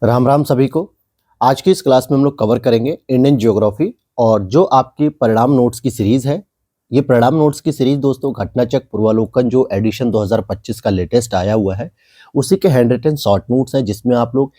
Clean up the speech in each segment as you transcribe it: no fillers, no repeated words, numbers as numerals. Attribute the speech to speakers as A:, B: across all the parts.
A: राम राम सभी को। आज की इस क्लास में हम लोग कवर करेंगे इंडियन ज्योग्राफी और जो आपकी परिणाम नोट्स की सीरीज है। ये परिणाम नोट्स की सीरीज दोस्तों घटनाचक्र पूर्वालोकन जो एडिशन 2025 का लेटेस्ट आया हुआ है उसी के हैंड रिटन शॉर्ट नोट्स हैं, जिसमें आप लोग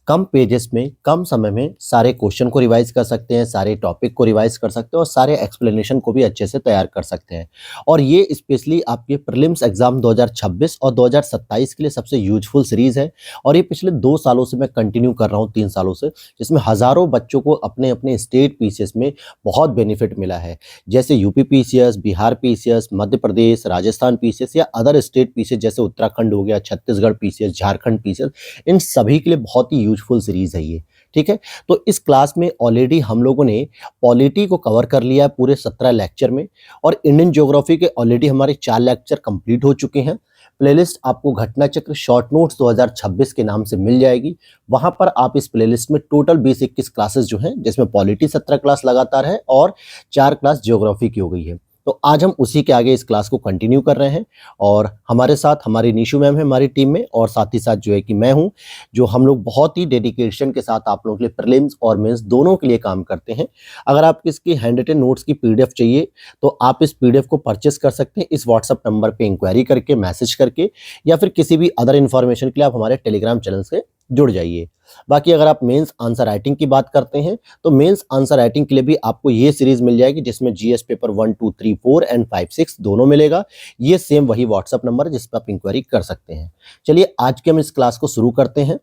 A: कम पेजेस में कम समय में सारे क्वेश्चन को रिवाइज कर सकते हैं, सारे टॉपिक को रिवाइज कर सकते हैं और सारे एक्सप्लेनेशन को भी अच्छे से तैयार कर सकते हैं। और ये स्पेशली आपके प्रीलिम्स एग्जाम 2026 और 2027 के लिए सबसे यूजफुल सीरीज है। और ये पिछले 2 सालों से मैं कंटिन्यू कर रहा हूँ, 3 सालों से, जिसमें हजारों बच्चों को अपने अपने स्टेट पीसीएस में बहुत बेनिफिट मिला है। जैसे UP PCS, Bihar PCS, Madhya Pradesh, Rajasthan PCS या अदर स्टेट पीसीएस जैसे उत्तराखंड हो गया, छत्तीसगढ़ पीसीएस, झारखंड पीसीएस, इन सभी के लिए बहुत ही यूजफुल सीरीज है ये। ठीक है, तो इस क्लास में ऑलरेडी हम लोगों ने पॉलिटी को कवर कर लिया है पूरे 17 लेक्चर में, और इंडियन ज्योग्राफी के ऑलरेडी हमारे 4 लेक्चर कंप्लीट हो चुके हैं। प्लेलिस्ट आपको घटनाचक्र शॉर्ट नोट्स 2026 के नाम से मिल जाएगी। वहां पर आप इस प्लेलिस्ट में टोटल 20-21 क्लासेस जो हैं, जिसमें पॉलिटी 17 क्लास लगातार है और 4 क्लास ज्योग्राफी की हो गई है। तो आज हम उसी के आगे इस क्लास को कंटिन्यू कर रहे हैं और हमारे साथ हमारी निशु मैम है हमारी टीम में, और साथ ही साथ जो है कि मैं हूं, जो हम लोग बहुत ही डेडिकेशन के साथ आप लोगों के लिए प्रीलिम्स और मेंस दोनों के लिए काम करते हैं। अगर आपको इसकी हैंड रिटन नोट्स की पीडीएफ चाहिए तो आप इस पीडीएफ को परचेस कर सकते हैं इस व्हाट्सएप नंबर पे इंक्वायरी करके, मैसेज करके, या फिर किसी भी अदर इन्फॉर्मेशन के लिए आप हमारे टेलीग्राम चैनल से जुड़ जाइए। बाकी अगर आप मेंस आंसर राइटिंग की बात करते हैं तो मेंस आंसर राइटिंग के लिए भी आपको ये सीरीज मिल जाएगी, जिसमें जीएस पेपर 1, 2, 3, 4 एंड 5, 6 दोनों मिलेगा। ये सेम वही व्हाट्सएप नंबर है जिस पर आप इंक्वायरी कर सकते हैं। चलिए आज के हम इस क्लास को शुरू करते हैं।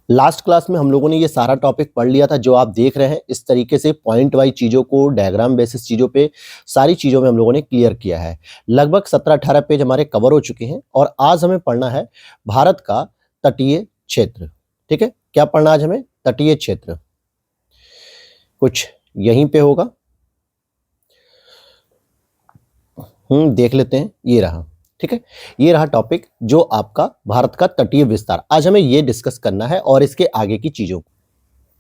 A: लास्ट क्लास में हम लोगों ने ये सारा टॉपिक पढ़ लिया था जो आप देख रहे हैं। इस तरीके से पॉइंट वाइज चीज़ों को डायग्राम बेसिस चीज़ों पे सारी चीज़ों में हम लोगों ने क्लियर किया है। लगभग 17-18 पेज हमारे कवर हो चुके हैं और आज हमें पढ़ना है भारत का तटीय क्षेत्र। ठीक है, क्या पढ़ना आज हमें? तटीय क्षेत्र। कुछ यहीं पे होगा, देख लेते हैं। ये रहा, ठीक है, ये रहा टॉपिक जो आपका भारत का तटीय विस्तार। आज हमें ये डिस्कस करना है और इसके आगे की चीजों को।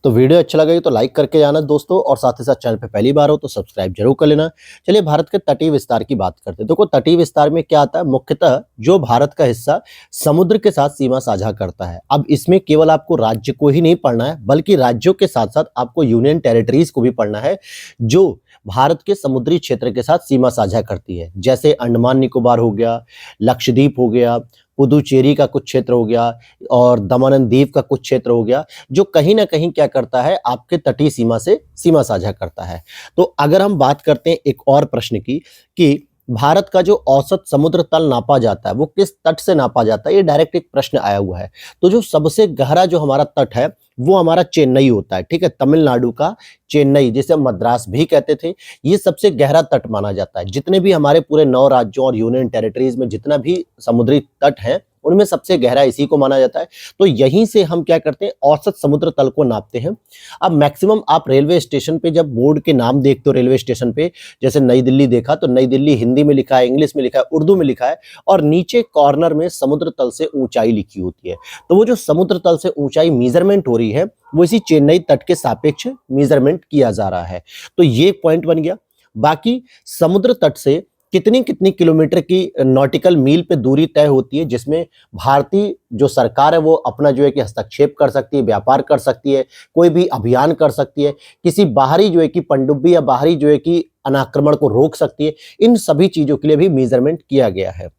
A: तो वीडियो अच्छा लगे तो लाइक करके जाना दोस्तों, और साथ ही साथ चैनल पे पहली बार हो तो सब्सक्राइब जरूर कर लेना। चलिए भारत के तटीय विस्तार की बात करते हैं। देखो तटीय विस्तार में क्या आता है, मुख्यतः जो भारत का हिस्सा समुद्र के साथ सीमा साझा करता है। अब इसमें केवल आपको राज्य को ही नहीं पढ़ना है, बल्कि राज्यों के साथ साथ आपको यूनियन टेरिटरीज को भी पढ़ना है जो भारत के समुद्री क्षेत्र के साथ सीमा साझा करती है। जैसे अंडमान निकोबार हो गया, लक्षद्वीप हो गया, पुदुचेरी का कुछ क्षेत्र हो गया और दमन एंड दीव का कुछ क्षेत्र हो गया, जो कहीं ना कहीं क्या करता है, आपके तटीय सीमा से सीमा साझा करता है। तो अगर हम बात करते हैं एक और प्रश्न की कि भारत का जो औसत समुद्र तल नापा जाता है वो किस तट से नापा जाता है, ये डायरेक्ट एक प्रश्न आया हुआ है। तो जो सबसे गहरा जो हमारा तट है वो हमारा चेन्नई होता है। ठीक है, तमिलनाडु का चेन्नई, जिसे हम मद्रास भी कहते थे, ये सबसे गहरा तट माना जाता है। जितने भी हमारे पूरे 9 राज्यों और यूनियन टेरिटरीज में जितना भी समुद्री तट है उनमें सबसे गहरा इसी को माना जाता है। तो यहीं से हम क्या करते हैं, औसत समुद्र तल को नापते हैं। अब मैक्सिमम आप रेलवे स्टेशन पे जब बोर्ड के नाम देखते हो रेलवे स्टेशन पे, जैसे नई दिल्ली देखा तो नई दिल्ली हिंदी में लिखा है, इंग्लिश में लिखा है, उर्दू में लिखा है, और नीचे कॉर्नर में समुद्र तल से ऊंचाई लिखी होती है। तो वो जो समुद्र तल से ऊंचाई मेजरमेंट हो रही है वो इसी चेन्नई तट के सापेक्ष मेजरमेंट किया जा रहा है। तो ये पॉइंट बन गया। बाकी समुद्र तट से कितनी कितनी किलोमीटर की नॉटिकल मील पे दूरी तय होती है, जिसमें भारतीय जो सरकार है वो अपना जो है कि हस्तक्षेप कर सकती है, व्यापार कर सकती है, कोई भी अभियान कर सकती है, किसी बाहरी जो है कि पनडुब्बी या बाहरी जो है कि अनाक्रमण को रोक सकती है। इन सभी चीजों के लिए भी मेजरमेंट किया गया है।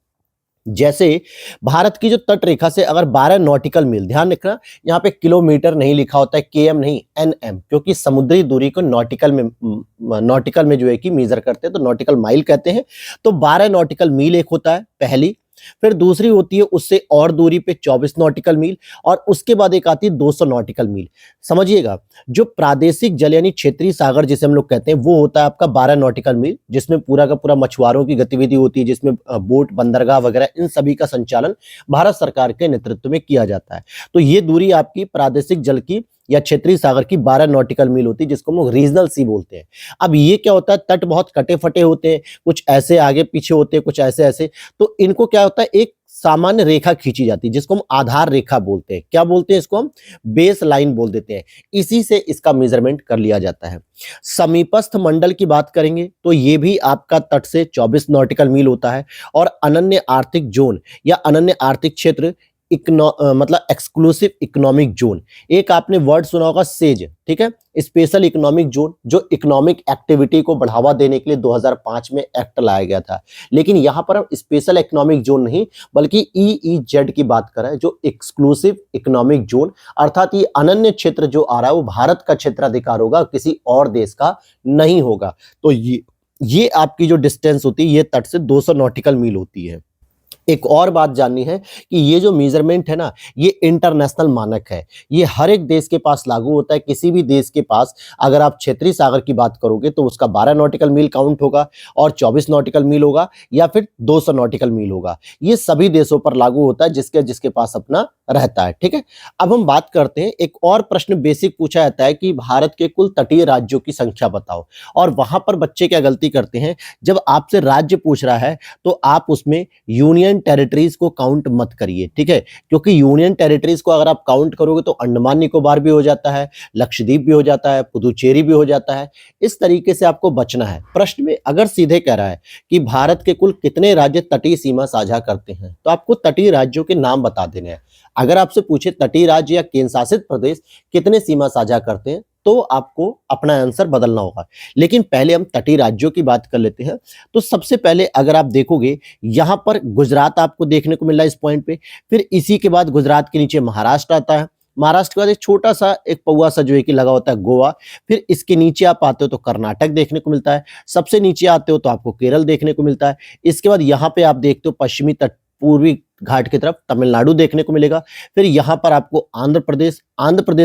A: जैसे भारत की जो तट रेखा से अगर 12 नॉटिकल मील, ध्यान रखना यहाँ पे किलोमीटर नहीं लिखा होता है, केएम नहीं, एनएम, क्योंकि समुद्री दूरी को नॉटिकल में जो है कि मेजर करते हैं तो नॉटिकल माइल कहते हैं। तो 12 नॉटिकल मील एक होता है पहली, फिर दूसरी होती है उससे और दूरी पे 24 नॉटिकल मील, और उसके बाद एक आती है 200 नॉटिकल मील। समझिएगा, जो प्रादेशिक जल यानी क्षेत्रीय सागर जिसे हम लोग कहते हैं वो होता है आपका 12 नॉटिकल मील, जिसमें पूरा का पूरा मछुआरों की गतिविधि होती है, जिसमें बोट, बंदरगाह वगैरह इन सभी का संचालन भारत सरकार के नेतृत्व में किया जाता है। तो ये दूरी आपकी प्रादेशिक जल की या क्षेत्रीय सागर की 12 नॉटिकल मील होती है, जिसको हम लोग रीजनल सी बोलते हैं। अब ये क्या होता है, तट बहुत कटे फटे होते हैं, कुछ ऐसे आगे पीछे होते हैं, कुछ ऐसे ऐसे, तो इनको क्या होता है, एक सामान्य रेखा खींची जाती है जिसको हम आधार रेखा बोलते हैं। क्या बोलते हैं इसको? हम बेस लाइन बोल देते हैं। इसी से इसका मेजरमेंट कर लिया जाता है। समीपस्थ मंडल की बात करेंगे तो ये भी आपका तट से 24 नॉटिकल मील होता है, और अनन्य आर्थिक जोन या अनन्य आर्थिक क्षेत्र मतलब एक्सक्लूसिव इकोनॉमिक जोन। एक आपने वर्ड सुना होगा सेज, ठीक है, स्पेशल इकोनॉमिक जोन, जो इकोनॉमिक एक्टिविटी को बढ़ावा देने के लिए 2005 में एक्ट लाया गया था। लेकिन यहां पर हम स्पेशल इकोनॉमिक जोन नहीं बल्कि EEZ की बात कर रहे हैं, जो एक्सक्लूसिव इकोनॉमिक जोन, अर्थात ये अनन्य क्षेत्र जो आ रहा है वो भारत का क्षेत्राधिकार होगा, किसी और देश का नहीं होगा। तो ये आपकी जो डिस्टेंस होती है ये तट से 200 नॉटिकल मील होती है। एक और बात जाननी है कि ये जो मेजरमेंट है ना, ये इंटरनेशनल मानक है, ये हर एक देश के पास लागू होता है। किसी भी देश के पास अगर आप क्षेत्रीय सागर की बात करोगे तो उसका 12 नॉटिकल मील काउंट होगा और 24 नॉटिकल मील होगा या फिर 200 नॉटिकल मील होगा। ये सभी देशों पर लागू होता है जिसके जिसके पास अपना रहता है, ठीक है। अब हम बात करते हैं, एक और प्रश्न बेसिक पूछा जाता है कि भारत के कुल तटीय राज्यों की संख्या बताओ। और वहां पर बच्चे क्या गलती करते हैं, जब आपसे राज्य पूछ रहा है तो आप उसमें यूनियन टेरिटरीज को काउंट मत करिए, ठीक है, क्योंकि यूनियन टेरिटरीज को अगर आप काउंट करोगे तो अंडमान निकोबार भी हो जाता है, लक्षद्वीप भी हो जाता है, पुदुचेरी भी हो जाता है। इस तरीके से आपको बचना है। प्रश्न में अगर सीधे कह रहा है कि भारत के कुल कितने राज्य तटीय सीमा साझा करते हैं, तो आपको तटीय राज्यों के नाम बता देने हैं। अगर आपसे पूछे तटीय राज्य या केंद्र शासित प्रदेश कितने सीमा साझा करते हैं, तो आपको अपना आंसर बदलना होगा। लेकिन पहले हम तटीय राज्यों की बात कर लेते हैं। तो सबसे पहले अगर आप देखोगे, यहां पर गुजरात आपको देखने को मिल रहा है इस पॉइंट पे, फिर इसी के बाद गुजरात के नीचे महाराष्ट्र आता है, महाराष्ट्र के बाद एक छोटा सा एक पौवा सा जो है कि लगा होता है गोवा, फिर इसके नीचे आप आते हो तो कर्नाटक देखने को मिलता है, सबसे नीचे आते हो तो आपको केरल देखने को मिलता है, इसके बाद यहाँ पे आप देखते हो पश्चिमी तट पूर्वी घाट की तरफ तमिलनाडु देखने को मिलेगा, फिर यहाँ पर आपको आंध्र प्रदेश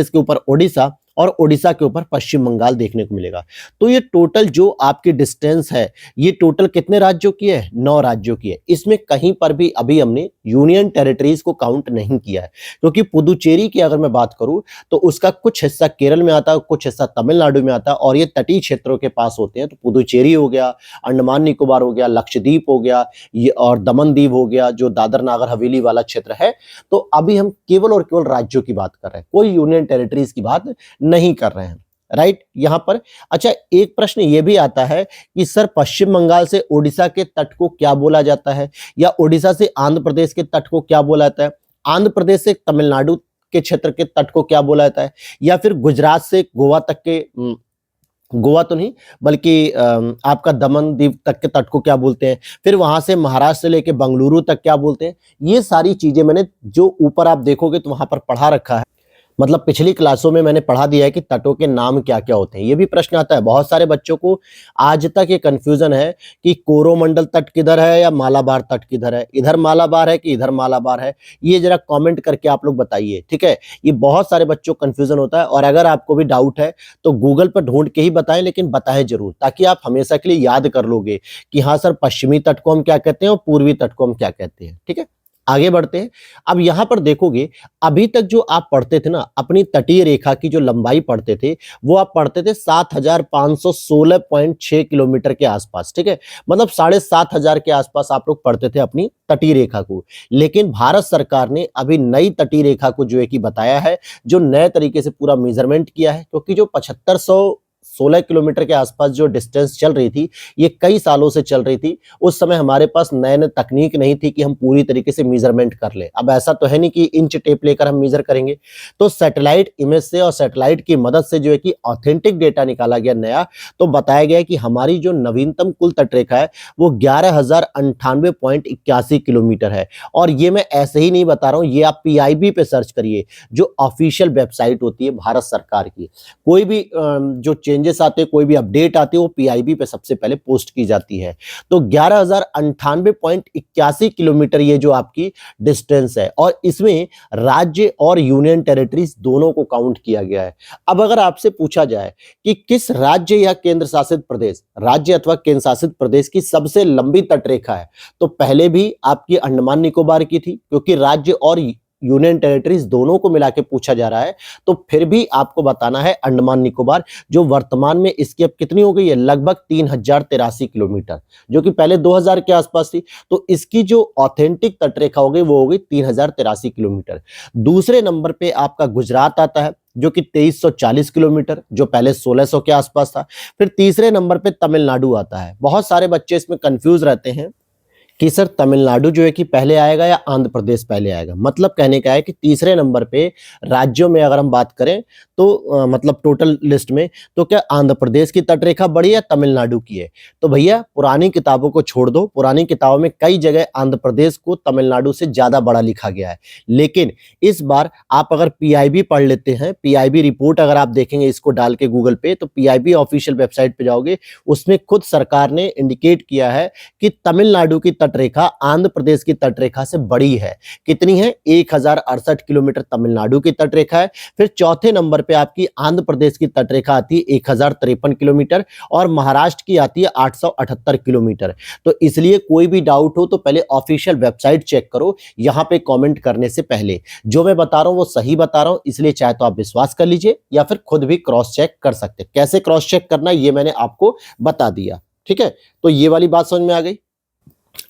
A: के ऊपर ओडिशा और ओडिशा के ऊपर पश्चिम बंगाल देखने को मिलेगा। तो ये टोटल जो आपकी डिस्टेंस है, ये टोटल कितने राज्यों की है, 9 राज्यों की है। इसमें कहीं पर भी अभी हमने यूनियन टेरिटरीज को काउंट नहीं किया है, क्योंकि पुदुचेरी की अगर मैं बात करूं तो उसका कुछ हिस्सा केरल में आता है, कुछ हिस्सा तमिलनाडु में आता है, और ये तटीय क्षेत्रों के पास होते हैं। तो पुदुचेरी हो गया, अंडमान निकोबार हो गया, लक्षद्वीप हो गया, ये और दमन दीव हो गया, जो दादर नागर हवेली वाला क्षेत्र है। तो अभी हम केवल और केवल राज्यों की बात कर रहे हैं, कोई यूनियन टेरिटरीज की बात नहीं कर रहे हैं, राइट। यहां पर अच्छा एक प्रश्न यह भी आता है कि सर पश्चिम बंगाल से ओडिशा के तट को क्या बोला जाता है, या ओडिशा से आंध्र प्रदेश के तट को क्या बोला जाता है, आंध्र प्रदेश से तमिलनाडु के क्षेत्र के तट को क्या बोला जाता है, या फिर गुजरात से गोवा तक के गोवा तो नहीं बल्कि आपका दमन दीव तक के तट को क्या बोलते हैं, फिर वहां से महाराष्ट्र से लेके बंगलुरु तक क्या बोलते हैं। ये सारी चीजें मैंने जो ऊपर आप देखोगे तो वहां पर पढ़ा रखा है, मतलब पिछली क्लासों में मैंने पढ़ा दिया है कि तटों के नाम क्या क्या होते हैं। ये भी प्रश्न आता है बहुत सारे बच्चों को, आज तक ये कंफ्यूजन है कि कोरोमंडल तट किधर है या मालाबार तट किधर है, इधर मालाबार है कि इधर मालाबार है। ये जरा कमेंट करके आप लोग बताइए, ठीक है। ये बहुत सारे बच्चों को कंफ्यूजन होता है, और अगर आपको भी डाउट है तो गूगल पर ढूंढ के ही बताएं, लेकिन बताएं जरूर, ताकि आप हमेशा के लिए याद कर लोगे कि हाँ सर पश्चिमी तट को हम क्या कहते हैं और पूर्वी तट को हम क्या कहते हैं, ठीक है। आगे बढ़ते हैं। अब यहां पर देखोगे, अभी तक जो आप पढ़ते थे ना, अपनी तटीय रेखा की जो लंबाई पढ़ते थे वो आप पढ़ते थे 7516.6 किलोमीटर के आसपास, ठीक है, मतलब 7500 के आसपास आप लोग पढ़ते थे अपनी तटीय रेखा को। लेकिन भारत सरकार ने अभी नई तटीय रेखा को जो है कि बताया है, जो नए तरीके से पूरा मेजरमेंट किया है, क्योंकि जो 7516 किलोमीटर के आसपास जो डिस्टेंस चल रही थी, ये कई सालों से चल रही थी। उस समय हमारे पास नए नए तकनीक नहीं थी कि हम पूरी तरीके से मेजरमेंट कर ले। अब ऐसा तो है नहीं कि इंच टेप लेकर हम मेजर करेंगे, तो सैटेलाइट इमेज से और सैटेलाइट की मदद से जो है कि ऑथेंटिक डेटा निकाला गया नया, तो बताया गया कि हमारी जो नवीनतम कुल तटरेखा है वो 11,098.81 किलोमीटर है। और ये मैं ऐसे ही नहीं बता रहा हूँ, ये आप PIB पे सर्च करिए, जो ऑफिशियल वेबसाइट होती है भारत सरकार की। कोई भी जो चेंजेस आते हैं, कोई भी अपडेट आती है, वो PIB पे सबसे पहले पोस्ट की जाती है। तो 11,098.81 किलोमीटर ये जो आपकी डिस्टेंस है, और इसमें राज्य और यूनियन टेरिटरीज दोनों को काउंट किया गया है। अब अगर आपसे पूछा जाए कि किस राज्य या केंद्र शासित प्रदेश, राज्य अथवा केंद्र शासित प्रदेश की सबसे लंबी तटरेखा है, तो पहले भी आपकी अंडमान निकोबार की थी, क्योंकि राज्य और यूनियन टेरिटरीज दोनों को मिला के पूछा जा रहा है, तो फिर भी आपको बताना है अंडमान निकोबार, जो वर्तमान में इसकी अब कितनी हो गई है, लगभग 3083 किलोमीटर, जो कि पहले 2000 के आसपास थी। तो इसकी जो ऑथेंटिक तटरेखा हो गई वो हो गई 3083 किलोमीटर। दूसरे नंबर पे आपका गुजरात आता है, जो कि 2340 किलोमीटर, जो पहले 1600 के आसपास था। फिर तीसरे नंबर पे तमिलनाडु आता है। बहुत सारे बच्चे इसमें कंफ्यूज रहते हैं कि सर तमिलनाडु जो है कि पहले आएगा या आंध्र प्रदेश पहले आएगा। मतलब कहने का है कि तीसरे नंबर पे राज्यों में अगर हम बात करें तो मतलब टोटल लिस्ट में तो क्या आंध्र प्रदेश की तटरेखा बड़ी है तमिलनाडु की है। तो भैया पुरानी किताबों को छोड़ दो, पुरानी किताबों में कई जगह आंध्र प्रदेश को तमिलनाडु से ज़्यादा बड़ा लिखा गया है। लेकिन इस बार आप अगर पीआईबी पढ़ लेते हैं, पीआईबी रिपोर्ट अगर आप देखेंगे इसको डाल के गूगल पे, तो पीआईबी ऑफिशियल वेबसाइट पे जाओगे, उसमें खुद सरकार ने इंडिकेट किया है कि तमिलनाडु की तटरेखा आंध्र प्रदेश की तटरेखा से बड़ी है। कितनी है? 1068 किलोमीटर तमिलनाडु की तटरेखा है। फिर चौथे नंबर पे आपकी आंध्र प्रदेश की तटरेखा आती है 1053 किलोमीटर और महाराष्ट्र की आती है 878 किलोमीटर। तो इसलिए कोई भी डाउट हो तो पहले ऑफिशियल वेबसाइट चेक करो, यहां पे कमेंट करने से पहले। जो मैं बता रहा हूं वो सही बता रहा हूं, इसलिए चाहे तो आप विश्वास कर लीजिए या फिर खुद भी क्रॉस चेक कर सकते हैं। कैसे क्रॉस चेक करना ये मैंने आपको बता दिया, ठीक है। तो ये वाली बात समझ में आ गई।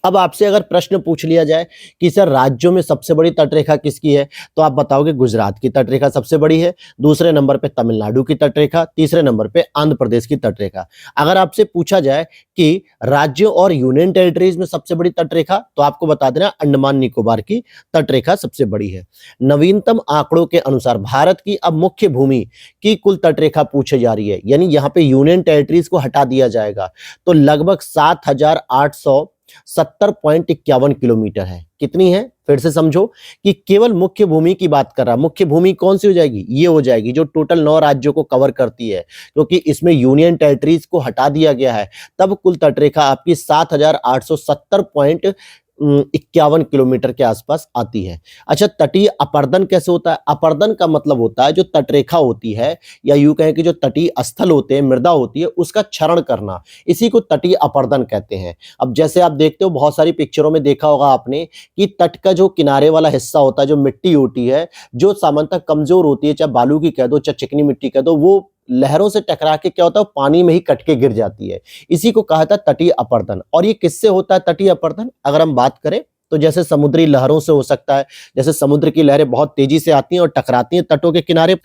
A: अब आपसे अगर प्रश्न पूछ लिया जाए कि सर राज्यों में सबसे बड़ी तटरेखा किसकी है, तो आप बताओगे गुजरात की तटरेखा सबसे बड़ी है, दूसरे नंबर पे तमिलनाडु की तटरेखा, तीसरे नंबर पे आंध्र प्रदेश की तटरेखा। अगर आपसे पूछा जाए कि राज्यों और यूनियन टेरिटरीज में सबसे बड़ी तटरेखा, तो आपको बता देना अंडमान निकोबार की तटरेखा सबसे बड़ी है। नवीनतम आंकड़ों के अनुसार भारत की अब मुख्य भूमि की कुल तटरेखा पूछी जा रही है, यानी यहाँ पे यूनियन टेरिटरीज को हटा दिया जाएगा, तो लगभग 7,870.51 किलोमीटर है। कितनी है? फिर से समझो कि केवल मुख्य भूमि की बात कर रहा है। मुख्य भूमि कौन सी हो जाएगी? ये हो जाएगी जो टोटल 9 राज्यों को कवर करती है, क्योंकि इसमें यूनियन टेरिटरीज को हटा दिया गया है। तब कुल तटरेखा आपकी 7,870.51 किलोमीटर के आसपास आती है। अच्छा, तटीय अपर्दन कैसे होता है? अपर्दन का मतलब होता है जो तटरेखा होती है या यूं कहें कि जो तटीय स्थल होते हैं, मृदा होती है, उसका क्षरण करना, इसी को तटीय अपर्दन कहते हैं। अब जैसे आप देखते हो बहुत सारी पिक्चरों में देखा होगा आपने कि तट का जो किनारे वाला हिस्सा होता है, जो मिट्टी होती है, जो सामान्यतः कमजोर होती है, चाहे बालू की कह दो चाहे चिकनी मिट्टी कह दो, वो लहरों से टकरा के क्या होता है, पानी में ही कट के गिर जाती है। इसी को कहा था तटीय अपर्दन। और ये किससे होता है तटीय अपर्दन? अगर हम बात करें तो जैसे समुद्री लहरों से हो सकता है, जैसे समुद्र की लहरें बहुत तेजी से आती हैं और टकराती हैं तटों के किनारे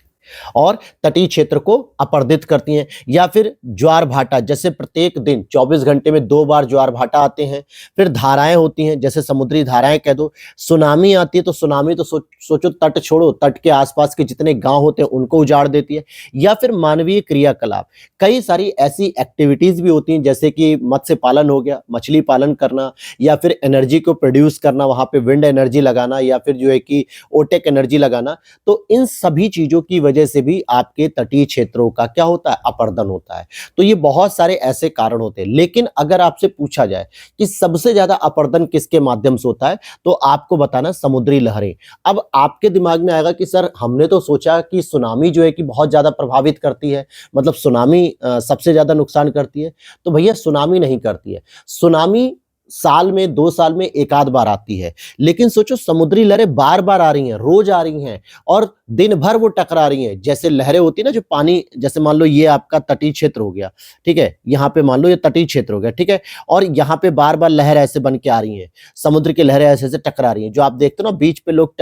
A: और तटीय क्षेत्र को अपर्दित करती हैं, या फिर ज्वार भाटा, जैसे प्रत्येक दिन 24 घंटे में 2 बार ज्वार भाटा आते हैं। फिर धाराएं होती हैं, जैसे समुद्री धाराएं कह दो। सुनामी आती है, तो सुनामी तो सोचो तट छोड़ो, तट के आसपास के जितने गांव होते हैं उनको उजाड़ देती है। या फिर मानवीय क्रियाकलाप, कई सारी ऐसी एक्टिविटीज भी होती हैं, जैसे कि मत्स्य पालन हो गया, मछली पालन करना, या फिर एनर्जी को प्रोड्यूस करना, वहां पे विंड एनर्जी लगाना, या फिर जो है कि ओटेक एनर्जी लगाना। तो इन सभी चीजों की वजह से भी आपके तटीय क्षेत्रों का क्या होता है? अपर्दन होता है। तो ये बहुत सारे ऐसे कारण होते हैं। लेकिन अगर आपसे पूछा जाए कि सबसे ज्यादा अपर्दन किसके माध्यम से होता है, तो आपको बताना समुद्री लहरें। अब आपके दिमाग में आएगा कि सर हमने तो सोचा कि सुनामी जो है कि बहुत ज्यादा प्रभावित करती है, मतलब सुनामी सबसे ज्यादा नुकसान करती है। तो भैया सुनामी नहीं करती है। सुनामी साल में 2 साल में एक आध बार आती है, लेकिन सोचो समुद्री लहरें बार बार आ रही हैं, रोज आ रही हैं और दिन भर वो टकरा रही हैं। जैसे लहरें होती है ना, जो पानी, जैसे मान लो ये आपका तटीय क्षेत्र हो गया, ठीक है, यहाँ पे मान लो ये तटीय क्षेत्र हो गया, ठीक है, और यहाँ पे बार बार लहर ऐसे बन के आ रही हैं, समुद्र की लहरें ऐसे ऐसे टकरा रही हैं। जो आप देखते हो ना बीच पे लोग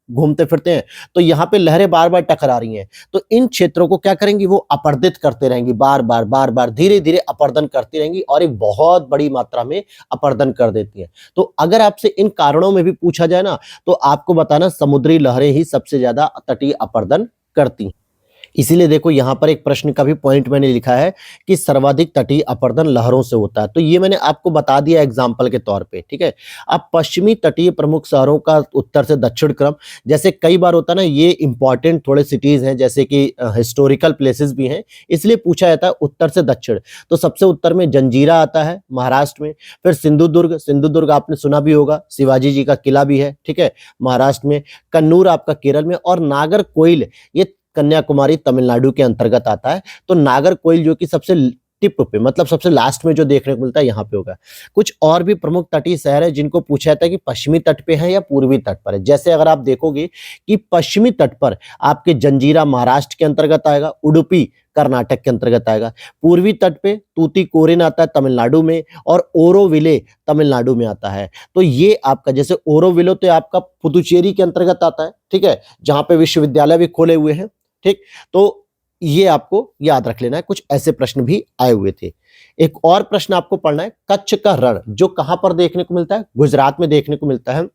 A: घूमते फिरते हैं, तो यहाँ पे लहरें बार बार टकरा रही हैं। तो इन क्षेत्रों को क्या करेंगी? वो अपर्दित करते रहेंगी, बार बार धीरे धीरे अपर्दन करती रहेंगी और एक बहुत बड़ी मात्रा में अपर्दन कर देती है। तो अगर आपसे इन कारणों में भी पूछा जाए ना, तो आपको बताना समुद्री लहरें ही सबसे ज्यादा तटीय अपर्दन करती हैं। इसीलिए देखो यहाँ पर एक प्रश्न का भी पॉइंट मैंने लिखा है कि सर्वाधिक तटीय अपर्दन लहरों से होता है। तो ये मैंने आपको बता दिया एग्जाम्पल के तौर पे, ठीक है। अब पश्चिमी तटीय प्रमुख शहरों का उत्तर से दक्षिण क्रम, जैसे कई बार होता है ना, ये इंपॉर्टेंट थोड़े सिटीज हैं, जैसे कि हिस्टोरिकल प्लेसेस भी हैं, इसलिए पूछा जाता है उत्तर से दक्षिण। तो सबसे उत्तर में जंजीरा आता है महाराष्ट्र में। फिर सिंधुदुर्ग, सिंधुदुर्ग आपने सुना भी होगा, शिवाजी जी का किला भी है, ठीक है, महाराष्ट्र में। कन्नूर आपका केरल में, और नागरकोइल ये कन्याकुमारी तमिलनाडु के अंतर्गत आता है। तो नागरकोइल जो कि सबसे टिप पे, मतलब सबसे लास्ट में जो देखने को मिलता है, यहाँ पे होगा। कुछ और भी प्रमुख तटीय शहर है जिनको पूछा जाता है कि पश्चिमी तट पे है या पूर्वी तट पर है। जैसे अगर आप देखोगे कि पश्चिमी तट पर आपके जंजीरा महाराष्ट्र के अंतर्गत आएगा, उडुपी कर्नाटक के अंतर्गत आएगा। पूर्वी तट पे तूतीकोरिन आता है तमिलनाडु में, और ओरोविले तमिलनाडु में आता है। तो ये आपका, जैसे ओरोविले तो आपका पुदुचेरी के अंतर्गत आता है, ठीक है, जहां पे विश्वविद्यालय भी खोले हुए हैं, ठीक। तो ये आपको याद रख लेना है, कुछ ऐसे प्रश्न भी आए हुए थे। एक और प्रश्न आपको पढ़ना है, कच्छ का रण जो कहां पर देखने को मिलता है? गुजरात में देखने को मिलता है।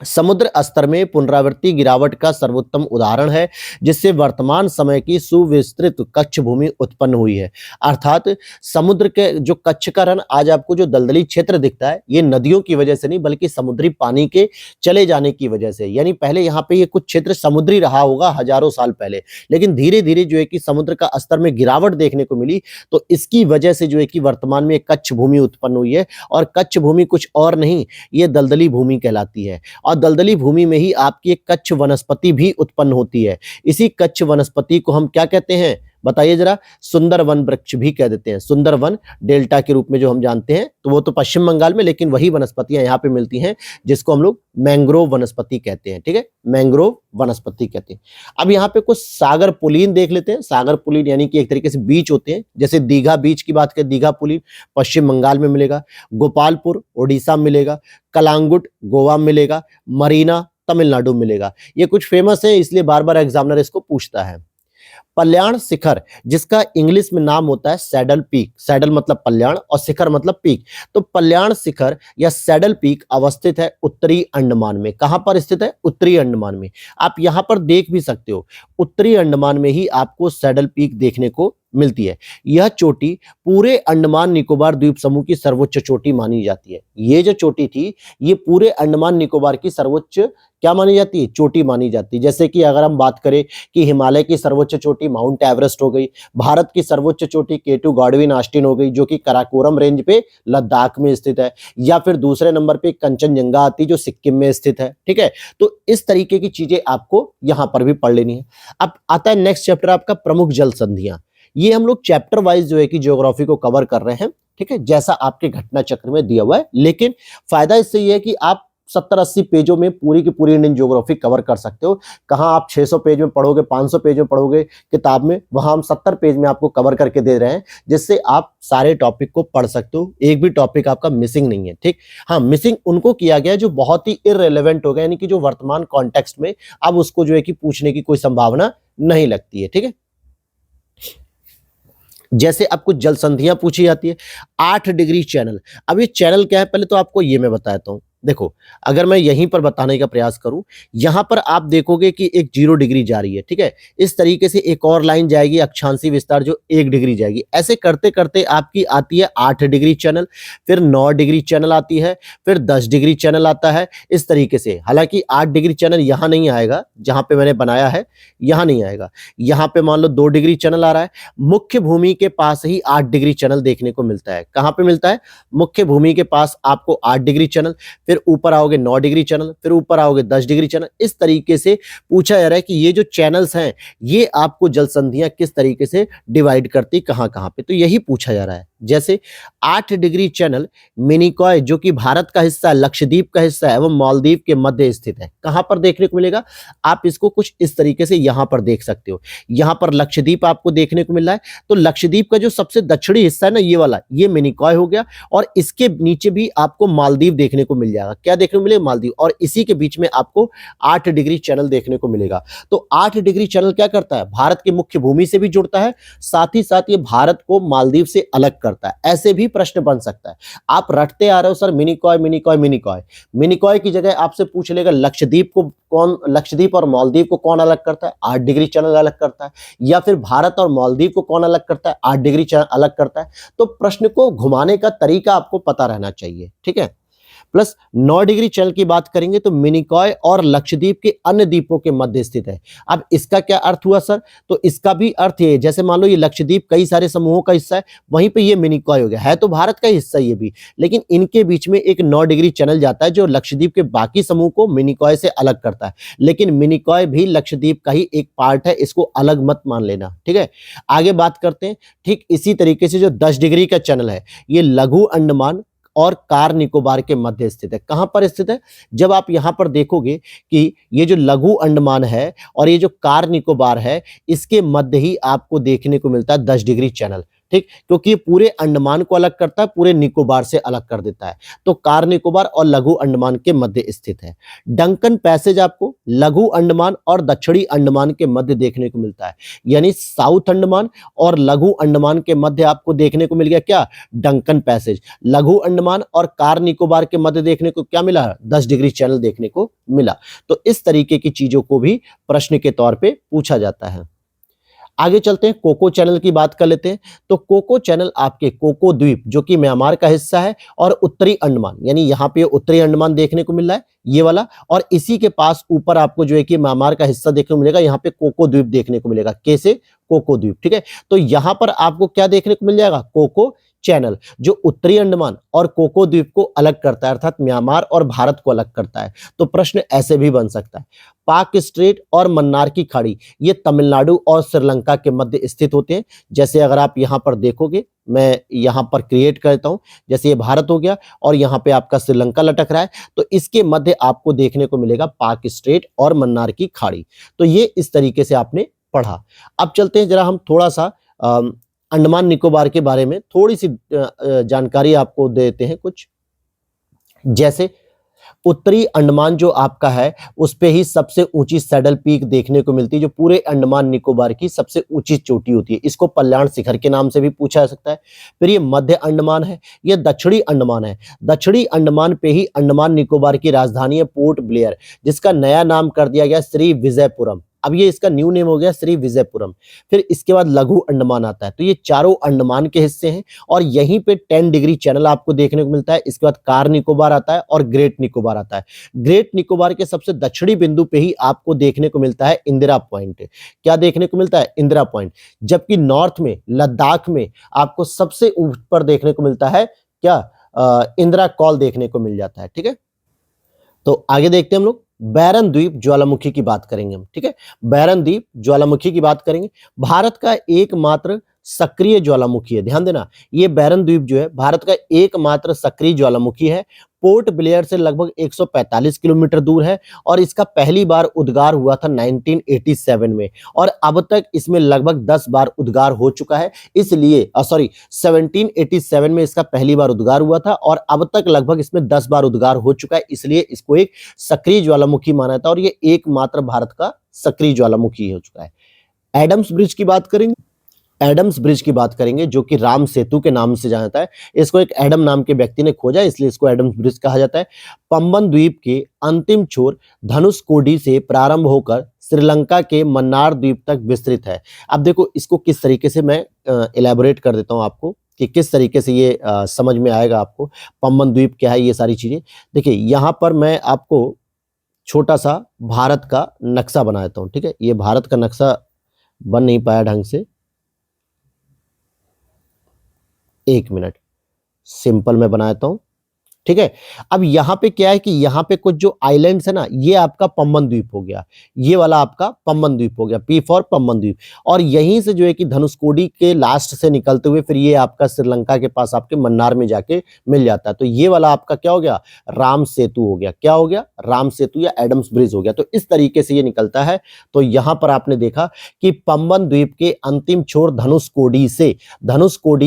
A: समुद्र स्तर में पुनरावृत्ति गिरावट का सर्वोत्तम उदाहरण है, जिससे वर्तमान समय की सुविस्तृत कच्छ भूमि उत्पन्न हुई है। अर्थात समुद्र के जो कच्छ का रण, आज आपको जो दलदली क्षेत्र दिखता है, ये नदियों की वजह से नहीं बल्कि समुद्री पानी के चले जाने की वजह से। यानी पहले यहाँ पे ये कुछ क्षेत्र समुद्री रहा होगा हजारों साल पहले, लेकिन धीरे धीरे जो है कि समुद्र का स्तर में गिरावट देखने को मिली, तो इसकी वजह से जो है कि वर्तमान में कच्छ भूमि उत्पन्न हुई है। और कच्छ भूमि कुछ और नहीं, ये दलदली भूमि कहलाती है। और दलदली भूमि में ही आपकी एक कच्छ वनस्पति भी उत्पन्न होती है। इसी कच्छ वनस्पति को हम क्या कहते हैं बताइए जरा? सुंदर वन वृक्ष भी कह देते हैं, सुंदर वन डेल्टा के रूप में जो हम जानते हैं। तो वो तो पश्चिम बंगाल में, लेकिन वही वनस्पतियां यहाँ पे मिलती हैं जिसको हम लोग मैंग्रोव वनस्पति कहते हैं। ठीक है, मैंग्रोव वनस्पति कहते हैं। अब यहाँ पे कुछ सागर पुलीन देख लेते हैं। सागर पुलीन यानी कि एक तरीके से बीच होते हैं, जैसे दीघा बीच की बात करें, दीघा पुलीन पश्चिम बंगाल में मिलेगा, गोपालपुर ओडिशा में मिलेगा, कलांगुट गोवा में मिलेगा, मरीना तमिलनाडु में मिलेगा। ये कुछ फेमस है, इसलिए बार बार एग्जामिनर इसको पूछता है। कल्याण शिखर, जिसका इंग्लिश में नाम होता है सैडल पीक, सैडल मतलब कल्याण और शिखर मतलब पीक, तो कल्याण शिखर या सैडल पीक अवस्थित है उत्तरी अंडमान में। कहां पर स्थित है? उत्तरी अंडमान में। आप यहां पर देख भी सकते हो, उत्तरी अंडमान में ही आपको सैडल पीक देखने को मिलती है। यह चोटी पूरे अंडमान निकोबार द्वीप समूह की सर्वोच्च चोटी मानी जाती है। ये जो चोटी थी, ये पूरे अंडमान निकोबार की सर्वोच्च क्या मानी जाती है? चोटी मानी जाती है। जैसे कि अगर हम बात करें कि हिमालय की सर्वोच्च चोटी माउंट एवरेस्ट हो गई, भारत की सर्वोच्च चोटी केटू गॉडविन ऑस्टिन हो गई जो कि कराकोरम रेंज पे लद्दाख में स्थित है, या फिर दूसरे नंबर पे कंचनजंगा आती जो सिक्किम में स्थित है। ठीक है, तो इस तरीके की चीजें आपको यहां पर भी पढ़ लेनी है। अब आता है नेक्स्ट चैप्टर आपका प्रमुख जल संधियां। ये हम लोग चैप्टर वाइज जो है कि ज्योग्राफी को कवर कर रहे हैं। ठीक है, जैसा आपके घटना चक्र में दिया हुआ है, लेकिन फायदा इससे ये है कि आप 70-80 पेजों में पूरी की पूरी इंडियन ज्योग्राफी कवर कर सकते हो। कहां आप 600 पेज में पढ़ोगे, 500 पेज में पढ़ोगे किताब में, वहां हम 70 पेज में आपको कवर करके दे रहे हैं, जिससे आप सारे टॉपिक को पढ़ सकते हो। एक भी टॉपिक आपका मिसिंग नहीं है। ठीक, हाँ, मिसिंग उनको किया गया जो बहुत ही इररिलेवेंट हो गया, यानी कि जो वर्तमान कॉन्टेक्स्ट में अब उसको जो है कि पूछने की कोई संभावना नहीं लगती है। ठीक है, जैसे अब कुछ जल संधियां पूछी जाती है। 8 डिग्री चैनल, अब ये चैनल क्या है पहले तो आपको ये मैं बताता हूं। देखो, अगर मैं यहीं पर बताने का प्रयास करूं, यहां पर आप देखोगे कि एक 0 डिग्री जा रही है। ठीक है, इस तरीके से एक और लाइन जाएगी अक्षांशीय विस्तार जो 1 डिग्री जाएगी। ऐसे करते करते आपकी आती है 8 डिग्री चैनल, फिर 9 डिग्री चैनल आती है, फिर 10 डिग्री चैनल आता है, इस तरीके से। हालांकि 8 डिग्री चैनल यहां नहीं आएगा, जहां पे मैंने बनाया है यहां नहीं आएगा। यहां पे मान लो 2 डिग्री चैनल आ रहा है। मुख्य भूमि के पास ही 8 डिग्री चैनल देखने को मिलता है। कहां पे मिलता है? मुख्य भूमि के पास आपको 8 डिग्री चैनल, फिर ऊपर आओगे 9 डिग्री चैनल, फिर ऊपर आओगे 10 डिग्री चैनल। इस तरीके से पूछा जा रहा है कि ये जो चैनल्स हैं, ये आपको जल संधियां किस तरीके से डिवाइड करती, कहां कहां पे, तो यही पूछा जा रहा है। जैसे 8 डिग्री चैनल मिनिकॉय जो कि भारत का हिस्सा है, लक्षद्वीप का हिस्सा है एवं मालदीव के मध्य स्थित है। कहां पर देखने को मिलेगा? आप इसको कुछ इस तरीके से यहां पर देख सकते हो। यहां पर लक्षद्वीप आपको देखने को मिल रहा है, तो लक्षद्वीप का जो सबसे दक्षिणी हिस्सा है ना, ये वाला, ये मिनिकॉय हो गया, और इसके नीचे भी आपको मालदीव देखने को मिल जाएगा। क्या देखने को मिलेगा? मालदीव। और इसी के बीच में आपको 8 डिग्री चैनल देखने को मिलेगा। तो 8 डिग्री चैनल क्या करता है? भारत की मुख्य भूमि से भी जुड़ता है, साथ ही साथ ये भारत को मालदीव से अलग करता है। ऐसे भी प्रश्न बन सकता है। आप रटते आ रहे हो सर मिनिकॉय मिनिकॉय मिनिकॉय, मिनिकॉय की जगह आपसे पूछ लेगा लक्षद्वीप को कौन, लक्षद्वीप और मालदीव को कौन अलग करता है? 8 डिग्री चैनल अलग करता है। या फिर भारत और मालदीव को कौन अलग करता है? 8 डिग्री चैनल अलग करता है। तो प्रश्न को घुमाने का तरीका आपको पता रहना चाहिए। ठीक है, प्लस 9 डिग्री चैनल की बात करेंगे तो मिनिकॉय और लक्षद्वीप के अन्य द्वीपों के मध्य स्थित है। अब इसका क्या अर्थ हुआ सर? तो इसका भी अर्थ ये, जैसे मान लो ये लक्षद्वीप कई सारे समूहों का हिस्सा है, वहीं पे ये मिनिकॉय हो गया है, तो भारत का हिस्सा ये भी, लेकिन इनके बीच में एक 9 डिग्री चैनल जाता है जो लक्षद्वीप के बाकी समूह को मिनिकॉय से अलग करता है। लेकिन मिनिकॉय भी लक्षद्वीप का ही एक पार्ट है, इसको अलग मत मान लेना। ठीक है, आगे बात करते हैं। ठीक इसी तरीके से जो 10 डिग्री का चैनल है, ये लघु अंडमान और कार निकोबार के मध्य स्थित है। कहां पर स्थित है? जब आप यहां पर देखोगे कि ये जो लघु अंडमान है और ये जो कार निकोबार है, इसके मध्य ही आपको देखने को मिलता है 10 डिग्री चैनल। ठीक, क्योंकि ये पूरे अंडमान को अलग करता है, पूरे निकोबार से अलग कर देता है। तो कार निकोबार और लघु अंडमान के मध्य स्थित है। डंकन पैसेज आपको लघु अंडमान और दक्षिणी अंडमान के मध्य देखने को मिलता है, यानी साउथ अंडमान और लघु अंडमान के मध्य आपको देखने को मिल गया क्या, डंकन पैसेज। लघु अंडमान और कार निकोबार के मध्य देखने को क्या मिला, 10 डिग्री चैनल देखने को मिला। तो इस तरीके की चीजों को भी प्रश्न के तौर पे पूछा जाता है। आगे चलते हैं, कोको चैनल की बात कर लेते हैं। तो कोको चैनल आपके कोको द्वीप जो कि म्यांमार का हिस्सा है और उत्तरी अंडमान, यानी यहाँ पे उत्तरी अंडमान देखने को मिल रहा है ये वाला, और इसी के पास ऊपर आपको जो है कि म्यांमार का हिस्सा देखने को मिलेगा, यहाँ पे कोको द्वीप देखने को मिलेगा। कैसे, कोको द्वीप, ठीक है। तो यहाँ पर आपको क्या देखने को मिल जाएगा, कोको चैनल, जो उत्तरी अंडमान और कोको द्वीप को अलग करता है, अर्थात म्यांमार और भारत को अलग करता है। तो प्रश्न ऐसे भी बन सकता है। पाक स्ट्रेट और मन्नार की खाड़ी ये तमिलनाडु और श्रीलंका के मध्य स्थित होते हैं। जैसे अगर आप यहाँ पर देखोगे, मैं यहाँ पर क्रिएट करता हूँ, जैसे ये भारत हो गया और यहाँ पे आपका श्रीलंका लटक रहा है, तो इसके मध्य आपको देखने को मिलेगा पाक स्ट्रेट और मन्नार की खाड़ी। तो ये इस तरीके से आपने पढ़ा। अब चलते हैं जरा हम थोड़ा सा अंडमान निकोबार के बारे में थोड़ी सी जानकारी आपको देते हैं कुछ। जैसे उत्तरी अंडमान जो आपका है उस पे ही सबसे ऊंची सैडल पीक देखने को मिलती है, जो पूरे अंडमान निकोबार की सबसे ऊंची चोटी होती है। इसको कल्याण शिखर के नाम से भी पूछा जा सकता है। फिर ये मध्य अंडमान है, ये दक्षिणी अंडमान है। दक्षिणी अंडमान पे ही अंडमान निकोबार की राजधानी है पोर्ट ब्लेयर, जिसका नया नाम कर दिया गया श्री विजयपुरम। अब ये इसका न्यू नेम हो गया श्री विजयपुरम। फिर इसके बाद लघु अंडमान आता है। तो ये चारों अंडमान के हिस्से हैं और यहीं पे 10 डिग्री चैनल आपको देखने को मिलता है। इसके बाद कार निकोबार आता है और ग्रेट निकोबार आता है। ग्रेट निकोबार के सबसे दक्षिणी बिंदु पे ही आपको देखने को मिलता है इंदिरा पॉइंट। क्या देखने को मिलता है, इंदिरा पॉइंट। जबकि नॉर्थ में लद्दाख में आपको सबसे ऊपर देखने को मिलता है क्या, इंदिरा कॉल देखने को मिल जाता है। ठीक है, तो आगे देखते हैं हम लोग बैरन द्वीप ज्वालामुखी की बात करेंगे हम। ठीक है, बैरन द्वीप ज्वालामुखी की बात करेंगे। भारत का एकमात्र सक्रिय ज्वालामुखी है, ध्यान देना, ये बैरन द्वीप जो है भारत का एकमात्र सक्रिय ज्वालामुखी है। पोर्ट ब्लेयर से लगभग 145 किलोमीटर दूर है और इसका पहली बार उद्गार हुआ था 1987 में और अब तक इसमें लगभग 10 बार उद्गार हो चुका है। इसलिए 1787 में इसका पहली बार उद्गार हुआ था और अब तक लगभग इसमें 10 बार उद्गार हो चुका है, इसलिए इसको एक सक्रिय ज्वालामुखी माना था और ये एकमात्र भारत का सक्रिय ज्वालामुखी हो चुका है। एडम्स ब्रिज की बात करेंगे। एडम्स ब्रिज की बात करेंगे जो कि राम सेतु के नाम से जाना जाता है। इसको एक एडम नाम के व्यक्ति ने खोजा, इसलिए इसको एडम्स ब्रिज कहा जाता है। पंबन द्वीप के अंतिम छोर धनुषकोडी से प्रारंभ होकर श्रीलंका के मन्नार द्वीप तक विस्तृत है। अब देखो इसको किस तरीके से मैं इलेबोरेट कर देता हूं आपको कि किस तरीके से ये समझ में आएगा आपको। पंबन द्वीप क्या है, ये सारी चीजें देखिए। यहां पर मैं आपको छोटा सा भारत का नक्शा बना देता हूं। ठीक है, ये भारत का नक्शा बन नहीं पाया ढंग से, एक मिनट, सिंपल मैं बनाता हूं। ठीक है, अब यहां पे क्या है कि यहां पे कुछ जो आइलैंड्स है ना, ये आपका पंबन द्वीप हो गया, ये वाला आपका पंबन द्वीप हो गया, पी फॉर पंबन द्वीप। और यहीं से जो है कि धनुषकोडी के लास्ट से निकलते हुए फिर ये आपका श्रीलंका के पास आपके मन्नार में जाके मिल जाता है। तो ये वाला आपका क्या हो गया, राम सेतु हो गया। क्या हो गया, राम सेतु या एडम्स ब्रिज हो गया। तो इस तरीके से ये निकलता है। तो यहां पर आपने देखा कि पंबन द्वीप के अंतिम छोर धनुषकोडी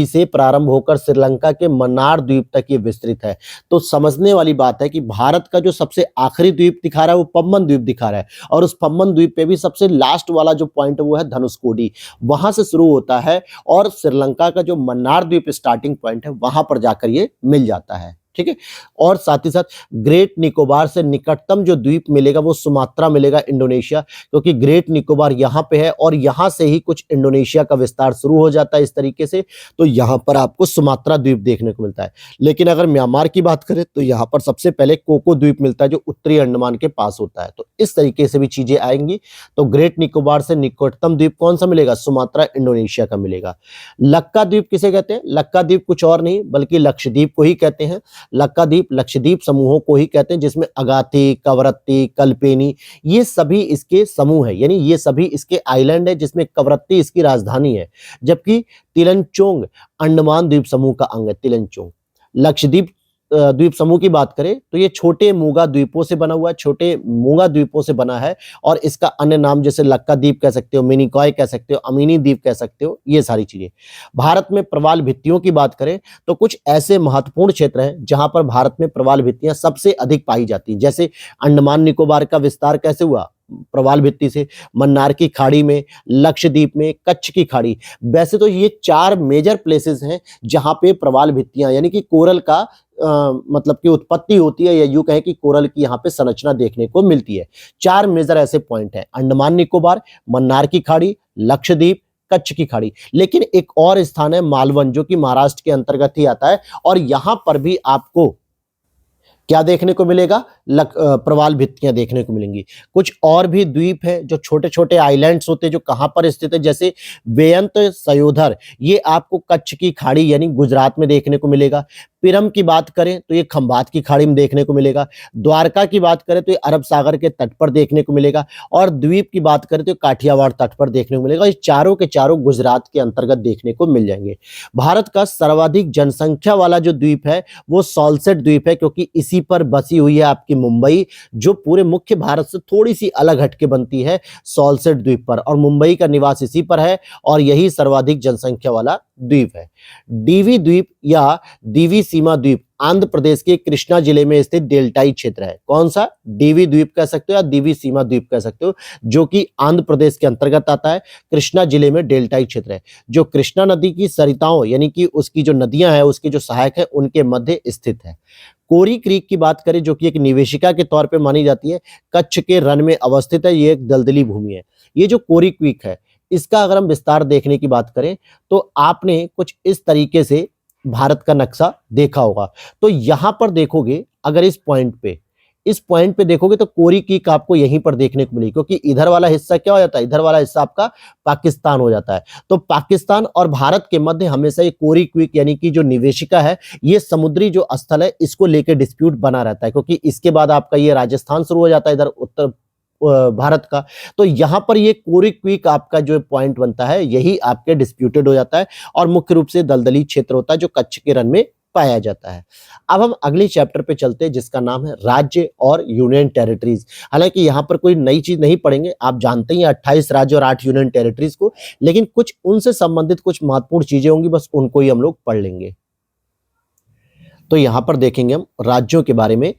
A: से प्रारंभ होकर श्रीलंका के मन्नार द्वीप तक ये विस्तृत है। तो समझने वाली बात है कि भारत का जो सबसे आखिरी द्वीप दिखा रहा है वो पंबन द्वीप दिखा रहा है और उस पंबन द्वीप पे भी सबसे लास्ट वाला जो पॉइंट है वो है धनुषकोडी, वहां से शुरू होता है और श्रीलंका का जो मन्नार द्वीप स्टार्टिंग पॉइंट है वहां पर जाकर ये मिल जाता है। ठीक है, और साथ ही साथ ग्रेट निकोबार से निकटतम जो द्वीप मिलेगा वो सुमात्रा मिलेगा, इंडोनेशिया, क्योंकि ग्रेट निकोबार यहाँ पे है और यहाँ से ही कुछ इंडोनेशिया का विस्तार शुरू हो जाता है इस तरीके से। तो यहाँ पर आपको सुमात्रा द्वीप देखने को मिलता है। लेकिन अगर म्यांमार की बात करें तो यहाँ पर सबसे पहले कोको द्वीप मिलता है जो उत्तरी अंडमान के पास होता है। तो इस तरीके से भी चीजें आएंगी। तो ग्रेट निकोबार से निकटतम द्वीप कौन सा मिलेगा, सुमात्रा, इंडोनेशिया का मिलेगा। लक्का द्वीप किसे कहते हैं, लक्का द्वीप कुछ और नहीं बल्कि लक्षद्वीप को ही कहते हैं। लक्काद्वीप लक्षद्वीप समूहों को ही कहते हैं, जिसमें अगाती, कवरत्ती, कल्पेनी ये सभी इसके समूह है, यानी ये सभी इसके आइलैंड है, जिसमें कवरत्ती इसकी राजधानी है। जबकि तिलंचोंग अंडमान द्वीप समूह का अंग है, तिलंचोंग। लक्षद्वीप द्वीप समूह की बात करें तो ये छोटे मूंगा द्वीपों से बना हुआ है, छोटे मूंगा द्वीपों से बना है। और इसका अन्य नाम जैसे लक्का द्वीप कह सकते हो, मिनिकॉय कह सकते हो, अमीनी द्वीप कह सकते हो, ये सारी चीजें। भारत में प्रवाल भित्तियों की बात करें तो कुछ ऐसे महत्वपूर्ण क्षेत्र हैं जहां पर भारत में प्रवाल भित्तियां सबसे अधिक पाई जाती हैं। जैसे अंडमान निकोबार का विस्तार कैसे हुआ, प्रवाल भित्ति से। मन्नार की खाड़ी में, लक्षद्वीप में, कच्छ की खाड़ी। वैसे तो ये 4 मेजर प्लेसेस हैं जहां पे प्रवाल भित्तियां यानी कि कोरल का मतलब की उत्पत्ति होती है, या यूं कहें कि कोरल की यहाँ पे संरचना देखने को मिलती है। 4 मेजर ऐसे पॉइंट हैं, अंडमान निकोबार, मन्नार की खाड़ी, लक्षद्वीप, कच्छ की खाड़ी। लेकिन एक और स्थान है मालवन, जो कि महाराष्ट्र के अंतर्गत ही आता है, और यहां पर भी आपको क्या देखने को मिलेगा, प्रवाल भित्तियां देखने को मिलेंगी। कुछ और भी द्वीप है जो छोटे छोटे आइलैंड्स होते हैं, जो कहां पर स्थित है, जैसे बेअंत सयोधर, ये आपको कच्छ की खाड़ी यानी गुजरात में देखने को मिलेगा। पिरम की बात करें तो ये खंभात की खाड़ी में देखने को मिलेगा। द्वारका की बात करें तो ये अरब सागर के तट पर देखने को मिलेगा। और द्वीप की बात करें तो काठियावाड़ तट पर देखने को मिलेगा। ये चारों के चारों गुजरात के अंतर्गत देखने को मिल जाएंगे। भारत का सर्वाधिक जनसंख्या वाला जो द्वीप है वो सॉल्सेट द्वीप है, क्योंकि इसी पर बसी हुई है आपकी मुंबई, जो पूरे मुख्य भारत से थोड़ी सी अलग हटके बनती है सॉल्सेट द्वीप पर, और मुंबई का निवास इसी पर है, और यही सर्वाधिक जनसंख्या वाला द्वीप है। डीवी द्वीप या दीवी सीमा द्वीप आंध्र प्रदेश के कृष्णा जिले में स्थित डेल्टाई क्षेत्र है। कौन सा, डीवी द्वीप कह सकते हो या दीवी सीमा द्वीप कह सकते हो, जो कि आंध्र प्रदेश के अंतर्गत आता है। कृष्णा जिले में डेल्टाई क्षेत्र है, जो कृष्णा नदी की सरिताओं यानी कि उसकी जो नदियां हैं, उसके जो सहायक है, उनके मध्य स्थित है। कोरी क्रीक की बात करें, जो कि एक निवेशिका के तौर पे मानी जाती है, कच्छ के रन में अवस्थित है। ये एक दलदली भूमि है। ये जो कोरी क्रीक है, इसका अगर हम विस्तार देखने की बात करें तो आपने कुछ इस तरीके से भारत का नक्शा देखा होगा। तो यहां पर देखोगे, अगर इस पॉइंट पे देखोगे तो कोरी क्रीक आपको यहीं पर देखने को मिलेगी, क्योंकि इधर वाला हिस्सा क्या हो जाता है, इधर वाला हिस्सा आपका पाकिस्तान हो जाता है। तो पाकिस्तान और भारत के मध्य हमेशा ये कोरी क्रीक यानी कि जो निवेशिका है, ये समुद्री जो स्थल है, इसको लेकर डिस्प्यूट बना रहता है, क्योंकि इसके बाद आपका ये राजस्थान शुरू हो जाता है इधर उत्तर भारत का। तो यहां पर ये कोरी क्रीक आपका जो पॉइंट बनता है, यही आपके डिस्प्यूटेड हो जाता है, और मुख्य रूप से दलदली क्षेत्र होता है जो कच्छ के रन में पाया जाता है। अब हम अगले चैप्टर पे चलते हैं, जिसका नाम है राज्य और यूनियन टेरिटरीज। हालांकि यहां पर कोई नई चीज नहीं पढ़ेंगे, आप जानते ही 28 राज्य और 8 यूनियन टेरिटरीज को, लेकिन कुछ उनसे संबंधित कुछ महत्वपूर्ण चीजें होंगी, बस उनको ही हम लोग पढ़ लेंगे। तो यहां पर देखेंगे हम राज्यों के बारे में।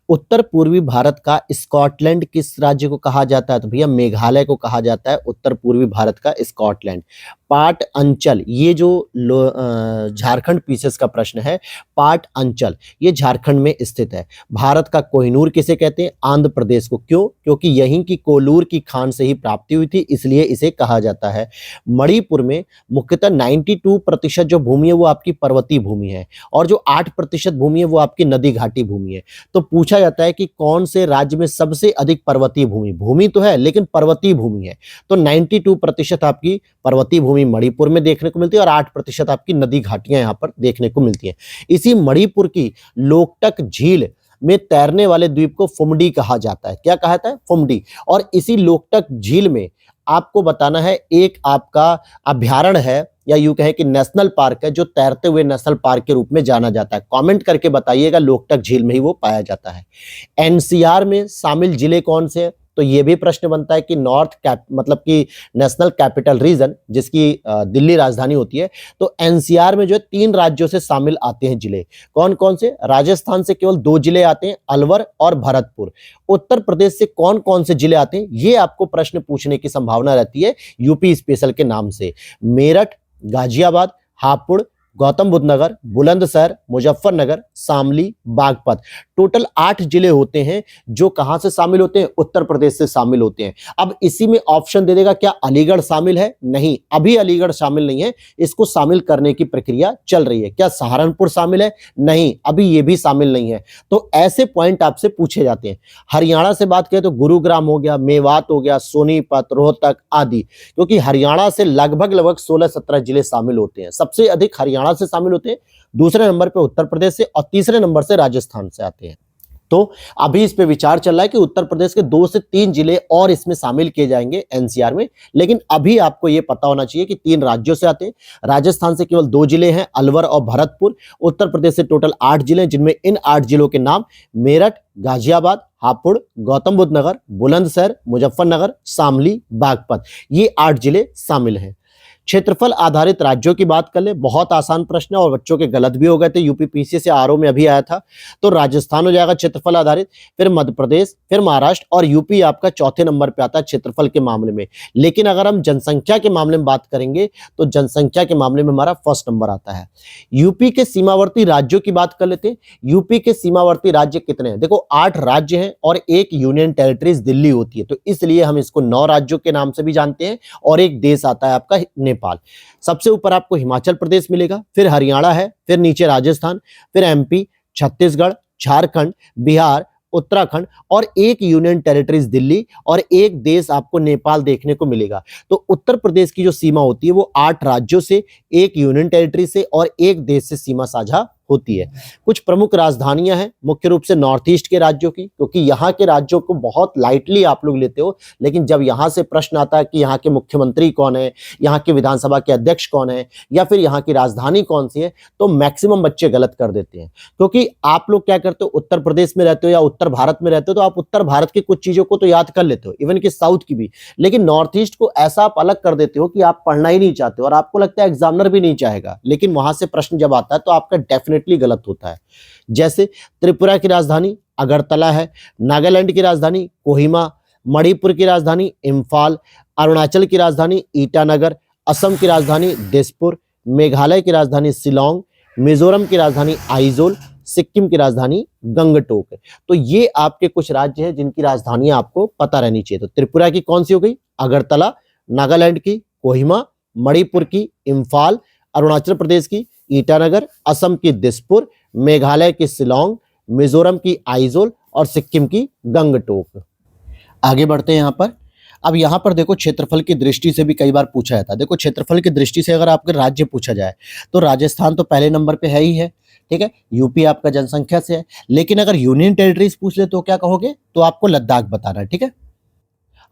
A: उत्तर पूर्वी भारत का स्कॉटलैंड किस राज्य को कहा जाता है, तो भैया मेघालय को कहा जाता है उत्तर पूर्वी भारत का स्कॉटलैंड। पाट अंचल, ये जो झारखंड पीसेस का प्रश्न है, पाट अंचल ये झारखंड में स्थित है। भारत का कोहिनूर किसे कहते हैं, आंध्र प्रदेश को। क्यों, क्योंकि यहीं की कोलूर की खान से ही प्राप्ति हुई थी, इसलिए इसे कहा जाता है। मणिपुर में मुख्यतः 92% जो भूमि है वो आपकी पर्वतीय भूमि है, और जो 8% भूमि है वो आपकी नदी घाटी भूमि है। तो पूछा जाता है कि कौन से राज्य में सबसे अधिक पर्वतीय भूमि तो है, लेकिन पर्वतीय भूमि है। तो 92% आपकी पर्वतीय भूमि मणिपुर में देखने को मिलती है, और 8% आपकी नदी घाटियां यहां पर देखने को मिलती हैं। इसी मणिपुर की लोकटक झील में तैरने वाले द्वीप को फुमडी कहा जाता है। क्या कहा जाता है, फुमडी। और इसी लोकटक झील में आपको बताना है, एक आपका अभ्यारण्य है, या यूं कहें कि नेशनल पार्क है, जो तैरते हुए नेशनल पार्क के रूप में जाना जाता है। कमेंट करके बताइएगा, लोकटक झील में ही वो पाया जाता है। एनसीआर में शामिल जिले कौन से हैं, तो ये भी प्रश्न बनता है कि मतलब कि नेशनल कैपिटल रीजन, जिसकी दिल्ली राजधानी होती है, तो एनसीआर में जो है 3 राज्यों से शामिल आते हैं जिले। कौन कौन से, राजस्थान से केवल 2 जिले आते हैं, अलवर और भरतपुर। उत्तर प्रदेश से कौन कौन से जिले आते हैं, ये आपको प्रश्न पूछने की संभावना रहती है यूपी स्पेशल के नाम से। मेरठ, गाजियाबाद, हापुड़, गौतम बुद्ध नगर, बुलंदशहर, मुजफ्फरनगर, शामली, बागपत। टोटल 8 जिले होते हैं जो कहां से शामिल होते हैं, उत्तर प्रदेश से शामिल होते हैं। अब इसी में ऑप्शन दे देगा, क्या अलीगढ़ शामिल है, नहीं, अभी अलीगढ़ शामिल नहीं है, इसको शामिल करने की प्रक्रिया चल रही है। क्या सहारनपुर शामिल है, नहीं, अभी ये भी शामिल नहीं है। तो ऐसे पॉइंट आपसे पूछे जाते हैं। हरियाणा से बात करें तो गुरुग्राम हो गया, मेवात हो गया, सोनीपत, रोहतक आदि, क्योंकि हरियाणा से लगभग 16-17 जिले शामिल होते हैं। सबसे अधिक हरियाणा से शामिल होते हैं, दूसरे नंबर पे उत्तर प्रदेश से, और तीसरे नंबर से राजस्थान से आते हैं। तो अभी इस पे विचार चल रहा है कि उत्तर प्रदेश के 2 से 3 जिले और इसमें शामिल किए जाएंगे एनसीआर में। लेकिन अभी आपको ये पता होना चाहिए कि 3 राज्यों से आते हैं। राजस्थान से केवल 2 जिले हैं, अलवर और भरतपुर। उत्तर प्रदेश से टोटल 8 जिले हैं, जिनमें इन 8 जिलों के नाम मेरठ, गाजियाबाद, हापुड़, गौतम बुद्ध नगर, बुलंदशहर, मुजफ्फरनगर, शामली, बागपत, ये 8 जिले शामिल हैं। क्षेत्रफल आधारित राज्यों की बात कर ले, बहुत आसान प्रश्न है और बच्चों के गलत भी हो गए थे। यूपीपीसी से आरओ में अभी आया था। तो राजस्थान हो जाएगा क्षेत्रफल आधारित, फिर मध्य प्रदेश, फिर महाराष्ट्र और यूपी आपका चौथे नंबर पे आता है क्षेत्रफल के मामले में। लेकिन अगर हम जनसंख्या के मामले में बात करेंगे तो जनसंख्या के मामले में हमारा फर्स्ट नंबर आता है। यूपी के सीमावर्ती राज्यों की बात कर लेते हैं। यूपी के सीमावर्ती राज्य कितने हैं? देखो 8 राज्य हैं और एक यूनियन टेरिटरीज दिल्ली होती है, तो इसलिए हम इसको 9 राज्यों के नाम से भी जानते हैं। और एक देश आता है आपका नेपाल। सबसे ऊपर आपको हिमाचल प्रदेश मिलेगा, फिर हरियाणा है, फिर नीचे राजस्थान, फिर एमपी, छत्तीसगढ़, झारखंड, बिहार, उत्तराखंड और एक यूनियन टेरिटरीज दिल्ली और एक देश आपको नेपाल देखने को मिलेगा। तो उत्तर प्रदेश की जो सीमा होती है वो 8 राज्यों से, एक यूनियन टेरिटरी से और एक देश से सीमा साझा होती है। कुछ प्रमुख राजधानियां हैं, मुख्य रूप से नॉर्थ ईस्ट के राज्यों की, क्योंकि यहाँ के राज्यों को बहुत लाइटली आप लोग लेते हो, लेकिन जब यहाँ से प्रश्न आता है कि यहाँ के मुख्यमंत्री कौन है, यहाँ के विधानसभा के अध्यक्ष कौन है या फिर यहाँ की राजधानी कौन सी है, तो मैक्सिमम बच्चे गलत कर देते हैं। क्योंकि आप लोग क्या करते हो, उत्तर प्रदेश में रहते हो या उत्तर भारत में रहते हो, तो आप उत्तर भारत की कुछ चीजों को तो याद कर लेते हो, इवन कि साउथ की भी, लेकिन नॉर्थ ईस्ट को ऐसा आप अलग कर देते हो कि आप पढ़ना ही नहीं चाहते हो और आपको लगता है एग्जामिनर भी नहीं चाहेगा, लेकिन वहां से प्रश्न जब आता है तो आपका डेफिनेटली गलत होता है। जैसे त्रिपुरा की राजधानी अगरतला है, नागालैंड की राजधानी कोहिमा, मणिपुर की राजधानी इम्फाल, अरुणाचल की राजधानी ईटानगर, असम की राजधानी दिसपुर, मेघालय की राजधानी शिलोंग, मिजोरम की राजधानी आइजोल, सिक्किम की राजधानी गंगटोक है। तो ये आपके कुछ राज्य हैं जिनकी राजधानियां आपको पता रहनी चाहिए। तो त्रिपुरा की कौन सी हो गई? अगरतला, नागालैंड की कोहिमा, मणिपुर की इम्फाल, अरुणाचल प्रदेश की ईटानगर, असम की दिसपुर, मेघालय की शिलोंग, मिजोरम की आइजोल और सिक्किम की गंगटोक। आगे बढ़ते हैं यहाँ पर। अब यहाँ पर देखो क्षेत्रफल की दृष्टि से भी कई बार पूछा जाता है। देखो क्षेत्रफल की दृष्टि से अगर आपके राज्य पूछा जाए तो राजस्थान तो पहले नंबर पे है ही है, ठीक है। यूपी आपका जनसंख्या से है, लेकिन अगर यूनियन टेरिटरीज पूछ ले तो क्या कहोगे? तो आपको लद्दाख बताना है, ठीक है।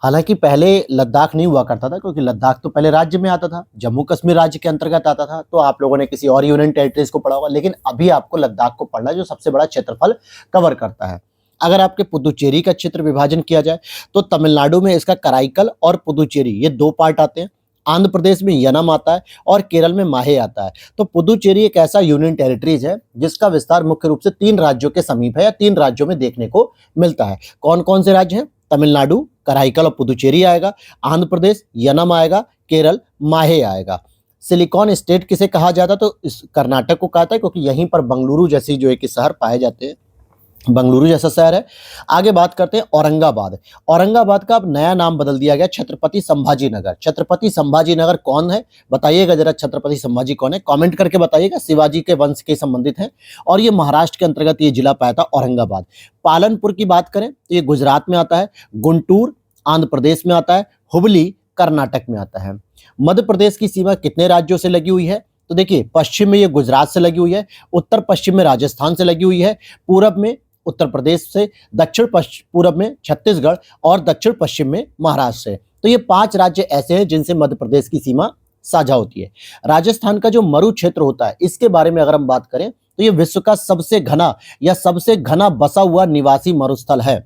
A: हालांकि पहले लद्दाख नहीं हुआ करता था, क्योंकि लद्दाख तो पहले राज्य में आता था, जम्मू कश्मीर राज्य के अंतर्गत आता था, तो आप लोगों ने किसी और यूनियन टेरिटरीज को पढ़ा होगा, लेकिन अभी आपको लद्दाख को पढ़ना है जो सबसे बड़ा क्षेत्रफल कवर करता है। अगर आपके पुदुचेरी का क्षेत्र विभाजन किया जाए तो तमिलनाडु में इसका कराईकल और पुदुचेरी ये 2 पार्ट आते हैं। आंध्र प्रदेश में यनम आता है और केरल में माहे आता है। तो पुदुचेरी एक ऐसा यूनियन टेरिटरीज है जिसका विस्तार मुख्य रूप से 3 राज्यों के समीप है या 3 राज्यों में देखने को मिलता है। कौन कौन से राज्य हैं? तमिलनाडु, कराईकल और पुदुचेरी आएगा, आंध्र प्रदेश यनम आएगा, केरल माहे आएगा। सिलिकॉन स्टेट किसे कहा जाता? तो इस कर्नाटक को कहता है, क्योंकि यहीं पर बंगलुरु जैसी जो एक शहर पाए जाते हैं, बंगलुरु जैसा शहर है। आगे बात करते हैं औरंगाबाद। औरंगाबाद का अब नया नाम बदल दिया गया छत्रपति संभाजी नगर। छत्रपति संभाजी नगर कौन है बताइएगा जरा, छत्रपति संभाजी कौन है? कमेंट करके बताइएगा। शिवाजी के वंश के संबंधित हैं और ये महाराष्ट्र के अंतर्गत ये जिला पाया था औरंगाबाद। पालनपुर की बात करें तो ये गुजरात में आता है, गुंटूर आंध्र प्रदेश में आता है, हुबली कर्नाटक में आता है। मध्य प्रदेश की सीमा कितने राज्यों से लगी हुई है? तो देखिए पश्चिम में ये गुजरात से लगी हुई है, उत्तर पश्चिम में राजस्थान से लगी हुई है, पूरब में उत्तर प्रदेश से, दक्षिण पूरब में छत्तीसगढ़ और दक्षिण पश्चिम में महाराष्ट्र से। तो ये 5 राज्य ऐसे हैं जिनसे मध्य प्रदेश की सीमा साझा होती है। राजस्थान का जो मरु क्षेत्र होता है इसके बारे में अगर हम बात करें तो ये विश्व का सबसे घना या सबसे घना बसा हुआ निवासी मरुस्थल है,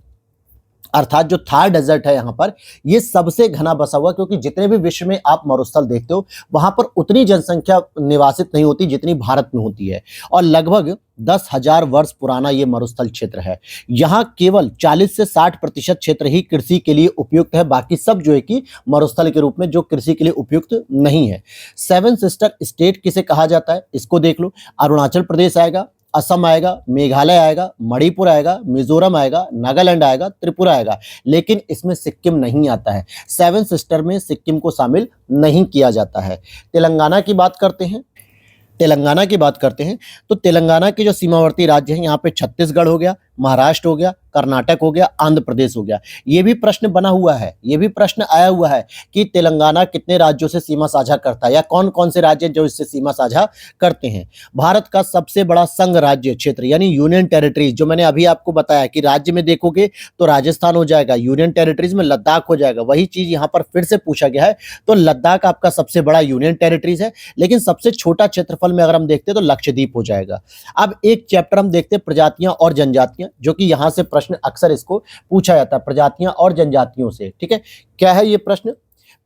A: अर्थात जो थार डेजर्ट है यहाँ पर ये सबसे घना बसा हुआ, क्योंकि जितने भी विश्व में आप मरुस्थल देखते हो वहां पर उतनी जनसंख्या निवासित नहीं होती जितनी भारत में होती है, और लगभग 10,000 वर्ष पुराना ये मरुस्थल क्षेत्र है। यहाँ केवल 40 से 60% क्षेत्र ही कृषि के लिए उपयुक्त है, बाकी सब जो है कि मरुस्थल के रूप में जो कृषि के लिए उपयुक्त नहीं है। 7 सिस्टर स्टेट किसे कहा जाता है इसको देख लो। अरुणाचल प्रदेश आएगा, असम आएगा, मेघालय आएगा, मणिपुर आएगा, मिजोरम आएगा, नागालैंड आएगा, त्रिपुरा आएगा, लेकिन इसमें सिक्किम नहीं आता है। 7 सिस्टर में सिक्किम को शामिल नहीं किया जाता है। तेलंगाना की बात करते हैं। तो तेलंगाना के जो सीमावर्ती राज्य हैं यहाँ पे छत्तीसगढ़ हो गया, महाराष्ट्र हो गया, कर्नाटक हो गया, आंध्र प्रदेश हो गया। ये भी प्रश्न बना हुआ है, ये भी प्रश्न आया हुआ है कि तेलंगाना कितने राज्यों से सीमा साझा करता है या कौन कौन से राज्य जो इससे सीमा साझा करते हैं। भारत का सबसे बड़ा संघ राज्य क्षेत्र यानी यूनियन टेरिटरीज, जो मैंने अभी आपको बताया कि राज्य में देखोगे तो राजस्थान हो जाएगा, यूनियन टेरिटरीज में लद्दाख हो जाएगा, वही चीज यहां पर फिर से पूछा गया है। तो लद्दाख आपका सबसे बड़ा यूनियन टेरिटरीज है, लेकिन सबसे छोटा क्षेत्रफल में अगर हम देखते हैं तो लक्षद्वीप हो जाएगा। अब एक चैप्टर हम देखते हैं प्रजातियां और जनजातियां, जो कि यहां से प्रश्न अक्सर इसको पूछा जाता है, प्रजातियां और जनजातियों से। ठीक है, क्या है ये प्रश्न?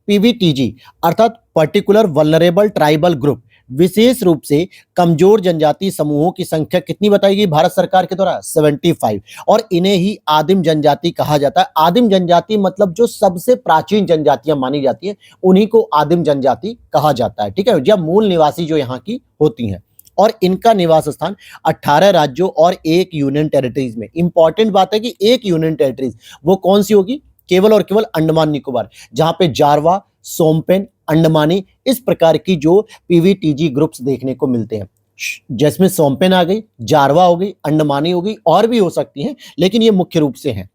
A: पीवीटीजी अर्थात पर्टिकुलर वल्नरेबल ट्राइबल ग्रुप, विशेष रूप से कमजोर जनजाति समूहों की संख्या कितनी बताई गई भारत सरकार के द्वारा? 75। और इन्हें ही आदिम जनजाति कहा जाता है। आदिम जनजाति मतलब जो सबसे प्राचीन जनजातियां मानी जाती हैं उन्हीं को आदिम जनजाति कहा जाता है। ठीक है, जब मूल निवासी जो यहाँ की होती हैं, और इनका निवास स्थान 18 राज्यों और एक यूनियन टेरिटरीज में। इंपॉर्टेंट बात है कि एक यूनियन टेरिटरीज, वो कौन सी होगी? केवल और केवल अंडमान निकोबार, जहां पे जारवा, सोमपेन, अंडमानी इस प्रकार की जो पीवीटीजी ग्रुप्स देखने को मिलते हैं, जिसमें सोमपेन आ गई, जारवा हो गई, अंडमानी हो गई, और भी हो सकती हैं, लेकिन ये मुख्य रूप से हैं।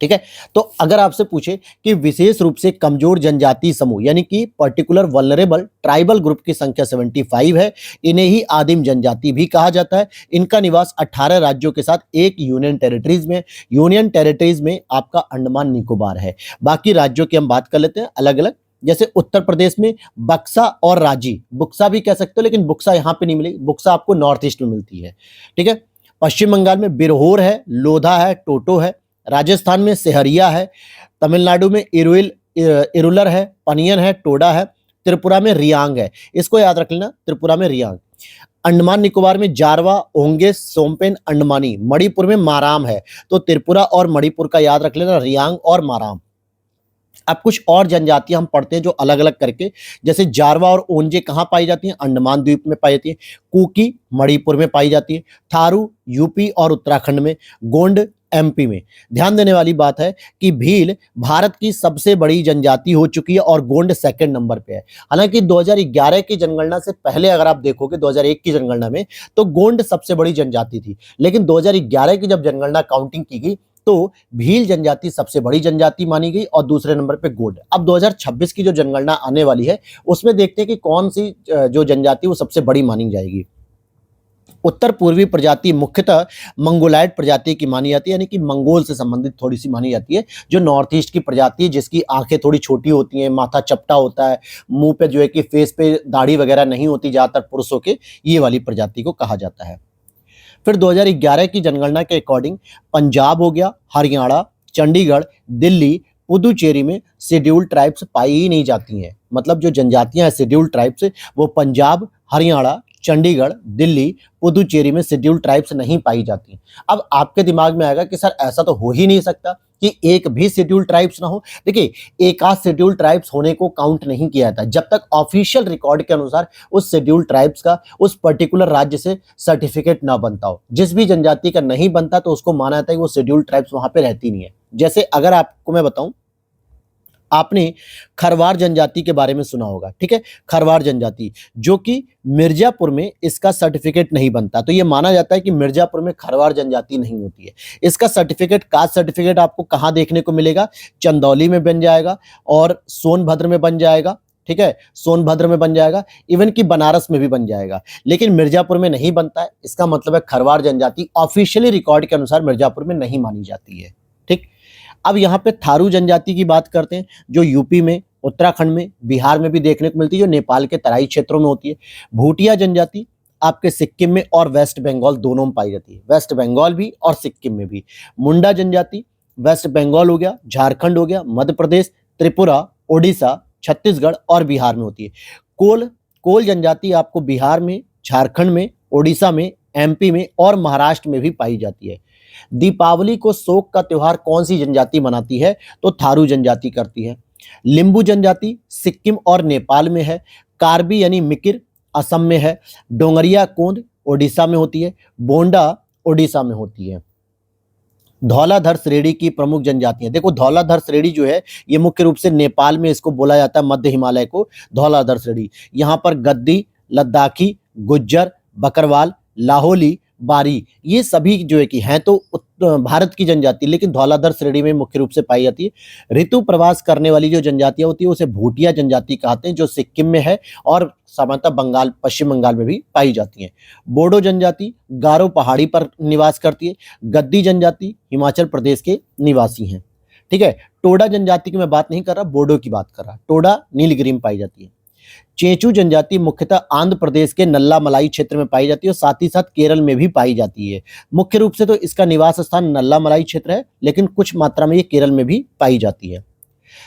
A: ठीक है, तो अगर आपसे पूछे कि विशेष रूप से कमजोर जनजाति समूह यानी कि पर्टिकुलर वल्नरेबल ट्राइबल ग्रुप की संख्या 75 है, इन्हें ही आदिम जनजाति भी कहा जाता है। इनका निवास 18 राज्यों के साथ एक यूनियन टेरिटरीज में, यूनियन टेरिटरीज में आपका अंडमान निकोबार है। बाकी राज्यों की हम बात कर लेते हैं अलग अलग, जैसे उत्तर प्रदेश में बक्सा और रांची, बुक्सा भी कह सकते हो लेकिन बुक्सा यहां पे नहीं मिलेगी, बुक्सा आपको नॉर्थ ईस्ट में मिलती है। ठीक है, पश्चिम बंगाल में बिरहोर है, लोधा है, टोटो है, राजस्थान में सेहरिया है, तमिलनाडु में इरुलर है, पनियन है, टोडा है, त्रिपुरा में रियांग है, इसको याद रख लेना, त्रिपुरा में रियांग। अंडमान निकोबार में जारवा, ओंगे, सोमपेन, अंडमानी, मणिपुर में माराम है। तो त्रिपुरा और मणिपुर का याद रख लेना, रियांग और माराम। अब कुछ और जनजातियां हम पढ़ते हैं जो अलग अलग करके, जैसे जारवा और ओंजे कहाँ पाई जाती हैं? अंडमान द्वीप में पाई जाती है। कुकी मणिपुर में पाई जाती है, थारू यूपी और उत्तराखंड में, गोंड एमपी में। ध्यान देने वाली बात है कि भील भारत की सबसे बड़ी जनजाति हो चुकी है और गोंड सेकंड नंबर पे है। हालांकि 2011 की जनगणना से पहले अगर आप देखोगे 2001 की जनगणना में तो गोंड सबसे बड़ी जनजाति थी, लेकिन 2011 की जब जनगणना काउंटिंग की गई तो भील जनजाति सबसे बड़ी जनजाति मानी गई और दूसरे नंबर पे गोंड। अब 2026 की जो जनगणना आने वाली है उसमें देखते हैं कि कौन सी जो जनजाति वो सबसे बड़ी मानी जाएगी। उत्तर पूर्वी प्रजाति मुख्यतः मंगोलाइड प्रजाति की मानी जाती है, यानी कि मंगोल से संबंधित थोड़ी सी मानी जाती है। जो नॉर्थ ईस्ट की प्रजाति है जिसकी आंखें थोड़ी छोटी होती हैं, माथा चपटा होता है, मुंह पे जो है कि फेस पे दाढ़ी वगैरह नहीं होती ज्यादातर पुरुषों के, ये वाली प्रजाति को कहा जाता है। फिर 2011 की जनगणना के अकॉर्डिंग पंजाब हो गया, हरियाणा, चंडीगढ़, दिल्ली, पुदुचेरी में शेड्यूल्ड ट्राइब्स पाई ही नहीं जाती हैं। मतलब जो जनजातियां हैं शेड्यूल्ड ट्राइब्स वो पंजाब, हरियाणा, चंडीगढ़, दिल्ली, पुदुचेरी में शेड्यूल्ड ट्राइब्स नहीं पाई जाती। अब आपके दिमाग में आएगा कि सर ऐसा तो हो ही नहीं सकता कि एक भी शेड्यूल्ड ट्राइब्स ना हो। देखिए, एक आध शेड्यूल्ड ट्राइब्स होने को काउंट नहीं किया जाता जब तक ऑफिशियल रिकॉर्ड के अनुसार उस शेड्यूल्ड ट्राइब्स का उस पर्टिकुलर राज्य से सर्टिफिकेट ना बनता हो। जिस भी जनजाति का नहीं बनता तो उसको माना जाता है कि वो शेड्यूल्ड ट्राइब्स वहां पे रहती नहीं है। जैसे अगर आपको मैं बताऊं, आपने खरवार जनजाति के बारे में सुना होगा। ठीक है, खरवार जनजाति जो कि मिर्जापुर में इसका सर्टिफिकेट नहीं बनता, तो ये माना जाता है कि मिर्जापुर में खरवार जनजाति नहीं होती है। इसका सर्टिफिकेट, कास्ट सर्टिफिकेट आपको कहाँ देखने को मिलेगा? चंदौली में बन जाएगा और सोनभद्र में बन जाएगा। ठीक है, सोनभद्र में बन जाएगा, इवन कि बनारस में भी बन जाएगा, लेकिन मिर्जापुर में नहीं बनता है। इसका मतलब है खरवार जनजाति ऑफिशियली रिकॉर्ड के अनुसार मिर्जापुर में नहीं मानी जाती है। ठीक, अब यहाँ पे थारू जनजाति की बात करते हैं जो यूपी में, उत्तराखंड में, बिहार में भी देखने को मिलती है, जो नेपाल के तराई क्षेत्रों में होती है। भूटिया जनजाति आपके सिक्किम में और वेस्ट बंगाल दोनों में पाई जाती है, वेस्ट बंगाल भी और सिक्किम में भी। मुंडा जनजाति वेस्ट बंगाल हो गया, झारखंड हो गया, मध्य प्रदेश, त्रिपुरा, ओडिशा, छत्तीसगढ़ और बिहार में होती है। कोल जनजाति आपको बिहार में, झारखंड में, ओडिशा में, एमपी में और महाराष्ट्र में भी पाई जाती है। दीपावली को शोक का त्योहार कौन सी जनजाति मनाती है? तो थारू जनजाति करती है। लिंबू जनजाति सिक्किम और नेपाल में है। कार्बी यानी मिकिर असम में है। डोंगरिया कोंद ओडिशा में होती है। बोंडा ओडिशा में होती है। धौलाधर श्रेणी की प्रमुख जनजातियां, देखो धौलाधर श्रेणी जो है ये मुख्य रूप से नेपाल में इसको बोला जाता है, मध्य हिमालय को धौलाधर श्रेणी। यहाँ पर गद्दी, लद्दाखी, गुज्जर, बकरवाल, लाहौली, बारी, ये सभी जो है कि हैं तो भारत की जनजाति, लेकिन धौलाधर श्रेणी में मुख्य रूप से पाई जाती है। ऋतु प्रवास करने वाली जो जनजातियां होती है उसे भूटिया जनजाति कहते हैं, जो सिक्किम में है और सामान्यतः बंगाल, पश्चिम बंगाल में भी पाई जाती हैं। बोडो जनजाति गारो पहाड़ी पर निवास करती है। गद्दी जनजाति हिमाचल प्रदेश के निवासी हैं। ठीक है, टोडा जनजाति की मैं बात नहीं कर रहा, बोडो की बात कर रहा। टोडा नीलगिरी में पाई जाती है। चेंचू जनजाति मुख्यतः आंध्र प्रदेश के नल्ला मलाई क्षेत्र में पाई जाती है और साथ ही साथ केरल में भी पाई जाती है। मुख्य रूप से तो इसका निवास स्थान नल्ला मलाई क्षेत्र है, लेकिन कुछ मात्रा में ये केरल में भी पाई जाती है।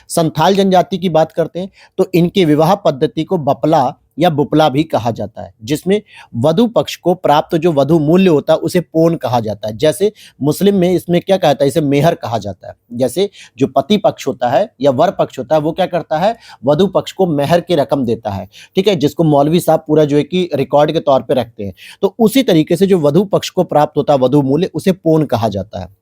A: संथाल जनजाति की बात करते हैं तो इनके विवाह पद्धति को बपला या बुपला भी कहा जाता है, जिसमें वधु पक्ष को प्राप्त जो वधु मूल्य होता है उसे पोन कहा जाता है। जैसे मुस्लिम में इसमें क्या कहता है, इसे मेहर कहा जाता है। जैसे जो पति पक्ष होता है या वर पक्ष होता है वो क्या करता है, वधु पक्ष को मेहर की रकम देता है। ठीक है, जिसको मौलवी साहब पूरा जो है कि रिकॉर्ड के तौर पर रखते हैं। तो उसी तरीके से जो वधु पक्ष को प्राप्त होता है वधु मूल्य, उसे पोन कहा जाता है।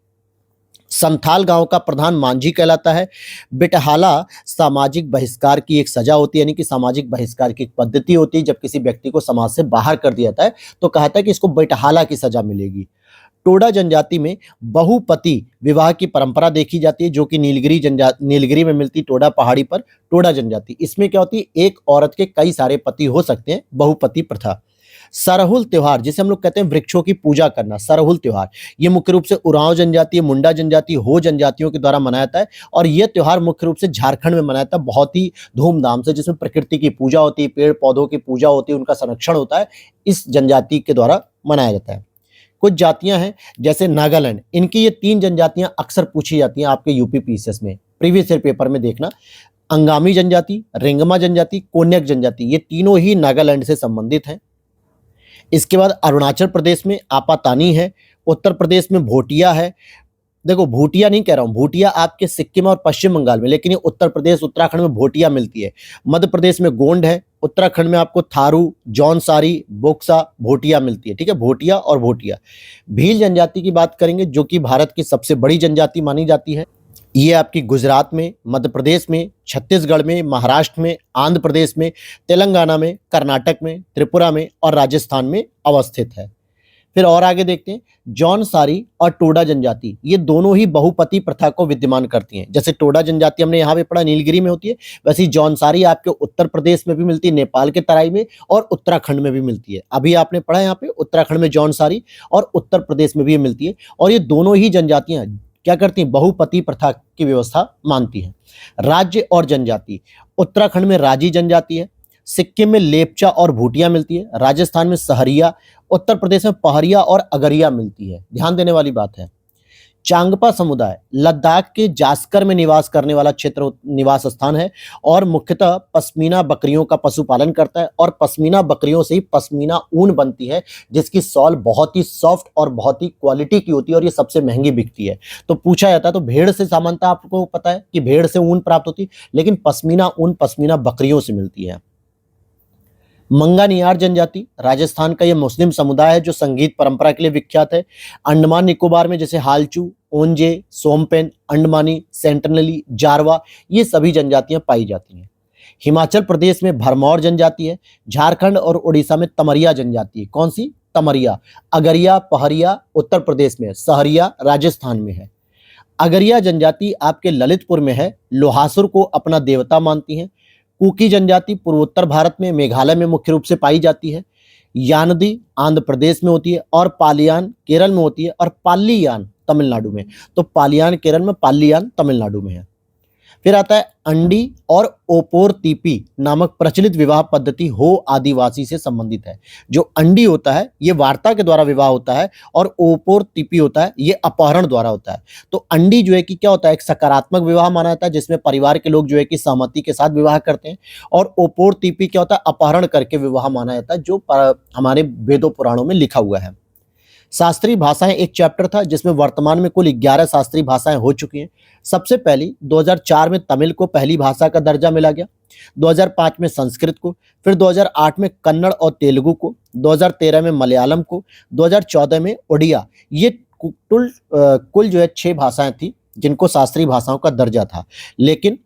A: संथाल गांव का प्रधान मांझी कहलाता है। बिटहाला सामाजिक बहिष्कार की एक सजा होती है, यानी कि सामाजिक बहिष्कार की एक पद्धति होती है। जब किसी व्यक्ति को समाज से बाहर कर दिया जाता है तो कहता है कि इसको बिटहाला की सजा मिलेगी। टोडा जनजाति में बहुपति विवाह की परंपरा देखी जाती है, जो कि नीलगिरी में मिलती टोडा पहाड़ी पर टोडा जनजाति। इसमें क्या होती है, एक औरत के कई सारे पति हो सकते हैं, बहुपति प्रथा। सरहुल त्योहार, जिसे हम लोग कहते हैं वृक्षों की पूजा करना, सरहुल त्योहार, ये मुख्य रूप से उरांव जनजाति, मुंडा जनजाति, हो जनजातियों के द्वारा मनाया जाता है। और यह त्योहार मुख्य रूप से झारखंड में मनाया जाता है बहुत ही धूमधाम से, जिसमें प्रकृति की पूजा होती है, पेड़ पौधों की पूजा होती है, उनका संरक्षण होता है, इस जनजाति के द्वारा मनाया जाता है। कुछ जातियां हैं जैसे नागालैंड, इनकी ये 3 जनजातियां अक्सर पूछी जाती हैं आपके यूपी पीसीएस में, प्रीवियस ईयर पेपर में देखना। अंगामी जनजाति, रेंगमा जनजाति, कोन्याक जनजाति, ये तीनों ही नागालैंड से संबंधित हैं। इसके बाद अरुणाचल प्रदेश में आपातानी है, उत्तर प्रदेश में भोटिया है। देखो भूटिया नहीं कह रहा हूँ, भूटिया आपके सिक्किम और पश्चिम बंगाल में, लेकिन ये उत्तर प्रदेश उत्तराखंड में भोटिया मिलती है। मध्य प्रदेश में गोंड है, उत्तराखंड में आपको थारू, जौनसारी, बोक्सा, भोटिया मिलती है। ठीक है, भोटिया और भोटिया। भील जनजाति की बात करेंगे, जो कि भारत की सबसे बड़ी जनजाति मानी जाती है। ये आपकी गुजरात में, मध्य प्रदेश में, छत्तीसगढ़ में, महाराष्ट्र में, आंध्र प्रदेश में, तेलंगाना में, कर्नाटक में, त्रिपुरा में और राजस्थान में अवस्थित है। फिर और आगे देखते हैं, जौनसारी और टोडा जनजाति, ये दोनों ही बहुपति प्रथा को विद्यमान करती हैं। जैसे टोडा जनजाति हमने यहाँ पे पढ़ा नीलगिरी में होती है, वैसे ही जौनसारी आपके उत्तर प्रदेश में भी मिलती है, नेपाल के तराई में, और उत्तराखंड में भी मिलती है। अभी आपने पढ़ा यहाँ पे उत्तराखंड में जौनसारी और उत्तर प्रदेश में भी मिलती है। और ये दोनों ही जनजातियां क्या करती हैं, बहुपति प्रथा की व्यवस्था मानती हैं। राज्य और जनजाति, उत्तराखंड में राजी जनजाति है, सिक्किम में लेपचा और भूटिया मिलती है, राजस्थान में सहरिया, उत्तर प्रदेश में पहरिया और अगरिया मिलती है। ध्यान देने वाली बात है। चांगपा समुदाय लद्दाख के जास्कर में निवास करने वाला क्षेत्र निवास स्थान है और मुख्यतः पश्मीना बकरियों का पशुपालन करता है और पश्मीना बकरियों से ही पश्मीना ऊन बनती है, जिसकी सॉल बहुत ही सॉफ्ट और बहुत ही क्वालिटी की होती है और ये सबसे महंगी बिकती है। तो पूछा जाता है, तो भेड़ से सामान्यतः आपको पता है कि भेड़ से ऊन प्राप्त होती है, लेकिन पश्मीना ऊन पश्मीना बकरियों से मिलती है। मंगानियार जनजाति राजस्थान का यह मुस्लिम समुदाय है जो संगीत परंपरा के लिए विख्यात है। अंडमान निकोबार में जैसे हालचू, ओंजे, सोमपेन, अंडमानी, सेंटनली, जारवा, ये सभी जनजातियां पाई जाती हैं। हिमाचल प्रदेश में भरमौर जनजाति है। झारखंड और उड़ीसा में तमरिया जनजाति है। कौन सी? तमरिया। अगरिया, पहरिया उत्तर प्रदेश में है, सहरिया राजस्थान में है। अगरिया जनजाति आपके ललितपुर में है, लोहासुर को अपना देवता मानती है। कुकी जनजाति पूर्वोत्तर भारत में मेघालय में मुख्य रूप से पाई जाती है। यानदी आंध्र प्रदेश में होती है और पालियान केरल में होती है और पालियान तमिलनाडु में। तो पालियान केरल में, पालियान तमिलनाडु में है। फिर आता है अंडी और ओपोर तीपी नामक प्रचलित विवाह पद्धति हो आदिवासी से संबंधित है। जो अंडी होता है ये वार्ता के द्वारा विवाह होता है और ओपोर तीपी होता है ये अपहरण द्वारा होता है। तो अंडी जो है कि क्या होता है, एक सकारात्मक विवाह माना जाता है जिसमें परिवार के लोग जो है कि सहमति के साथ विवाह करते हैं। और ओपोर तीपी क्या होता है, अपहरण करके विवाह माना जाता है, जो हमारे वेदों पुराणों में लिखा हुआ है। शास्त्रीय भाषाएं एक चैप्टर था जिसमें वर्तमान में कुल 11 शास्त्रीय भाषाएं हो चुकी हैं। सबसे पहली 2004 में तमिल को पहली भाषा का दर्जा मिला गया, 2005 में संस्कृत को, फिर 2008 में कन्नड़ और तेलुगु को, 2013 में मलयालम को, 2014 में उड़िया। ये कुल जो है 6 भाषाएं थी जिनको शास्त्रीय भाषाओं का दर्जा था। लेकिन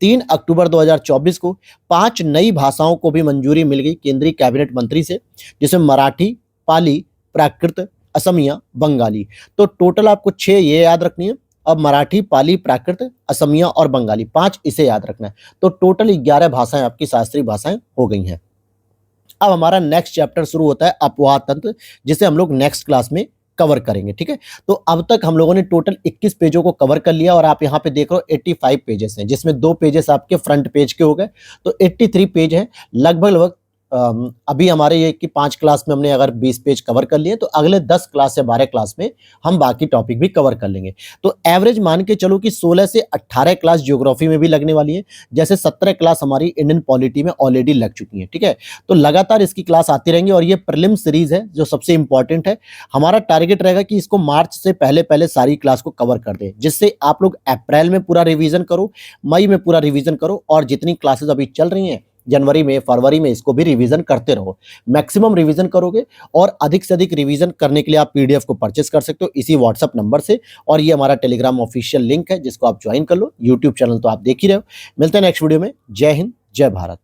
A: 3 अक्टूबर 2024 को 5 नई भाषाओं को भी मंजूरी मिल गई केंद्रीय कैबिनेट मंत्री से, जिसमें मराठी, पाली, प्राकृत, असमिया, बंगाली। तो टोटल आपको 6 ये याद रखनी है। अब मराठी, पाली, प्राकृत, असमिया और बंगाली 5 इसे याद रखना है। तो टोटल 11 भाषाएं आपकी शास्त्रीय भाषाएं हो गई हैं। अब हमारा नेक्स्ट चैप्टर शुरू होता है अपवाद तंत्र, जिसे हम लोग नेक्स्ट क्लास में कवर करेंगे। ठीक है, तो अब तक हम लोगों ने टोटल 21 पेजों को कवर कर लिया और आप यहाँ पे देख रहे हो 85 पेजेस हैं, जिसमें 2 पेजेस आपके फ्रंट पेज के हो गए, तो 83 पेज हैं लगभग लगभग। अभी हमारे ये कि 5 क्लास में हमने अगर 20 पेज कवर कर लिए तो अगले 10 क्लास या 12 क्लास में हम बाकी टॉपिक भी कवर कर लेंगे। तो एवरेज मान के चलो कि 16 से 18 क्लास ज्योग्राफी में भी लगने वाली है, जैसे 17 क्लास हमारी इंडियन पॉलिटी में ऑलरेडी लग चुकी है। ठीक है, तो लगातार इसकी क्लास आती रहेंगी और ये प्रीलिम सीरीज है जो सबसे इंपॉर्टेंट है। हमारा टारगेट रहेगा कि इसको मार्च से पहले पहले सारी क्लास को कवर कर दे, जिससे आप लोग अप्रैल में पूरा रिवीजन करो, मई में पूरा रिवीजन करो, और जितनी क्लासेस अभी चल रही हैं जनवरी में, फरवरी में, इसको भी रिवीजन करते रहो। मैक्सिमम रिवीजन करोगे और अधिक से अधिक रिवीजन करने के लिए आप पीडीएफ को परचेस कर सकते हो इसी व्हाट्सएप नंबर से, और ये हमारा टेलीग्राम ऑफिशियल लिंक है जिसको आप ज्वाइन कर लो। यूट्यूब चैनल तो आप देख ही रहे हो। मिलते हैं नेक्स्ट वीडियो में। जय हिंद, जय भारत।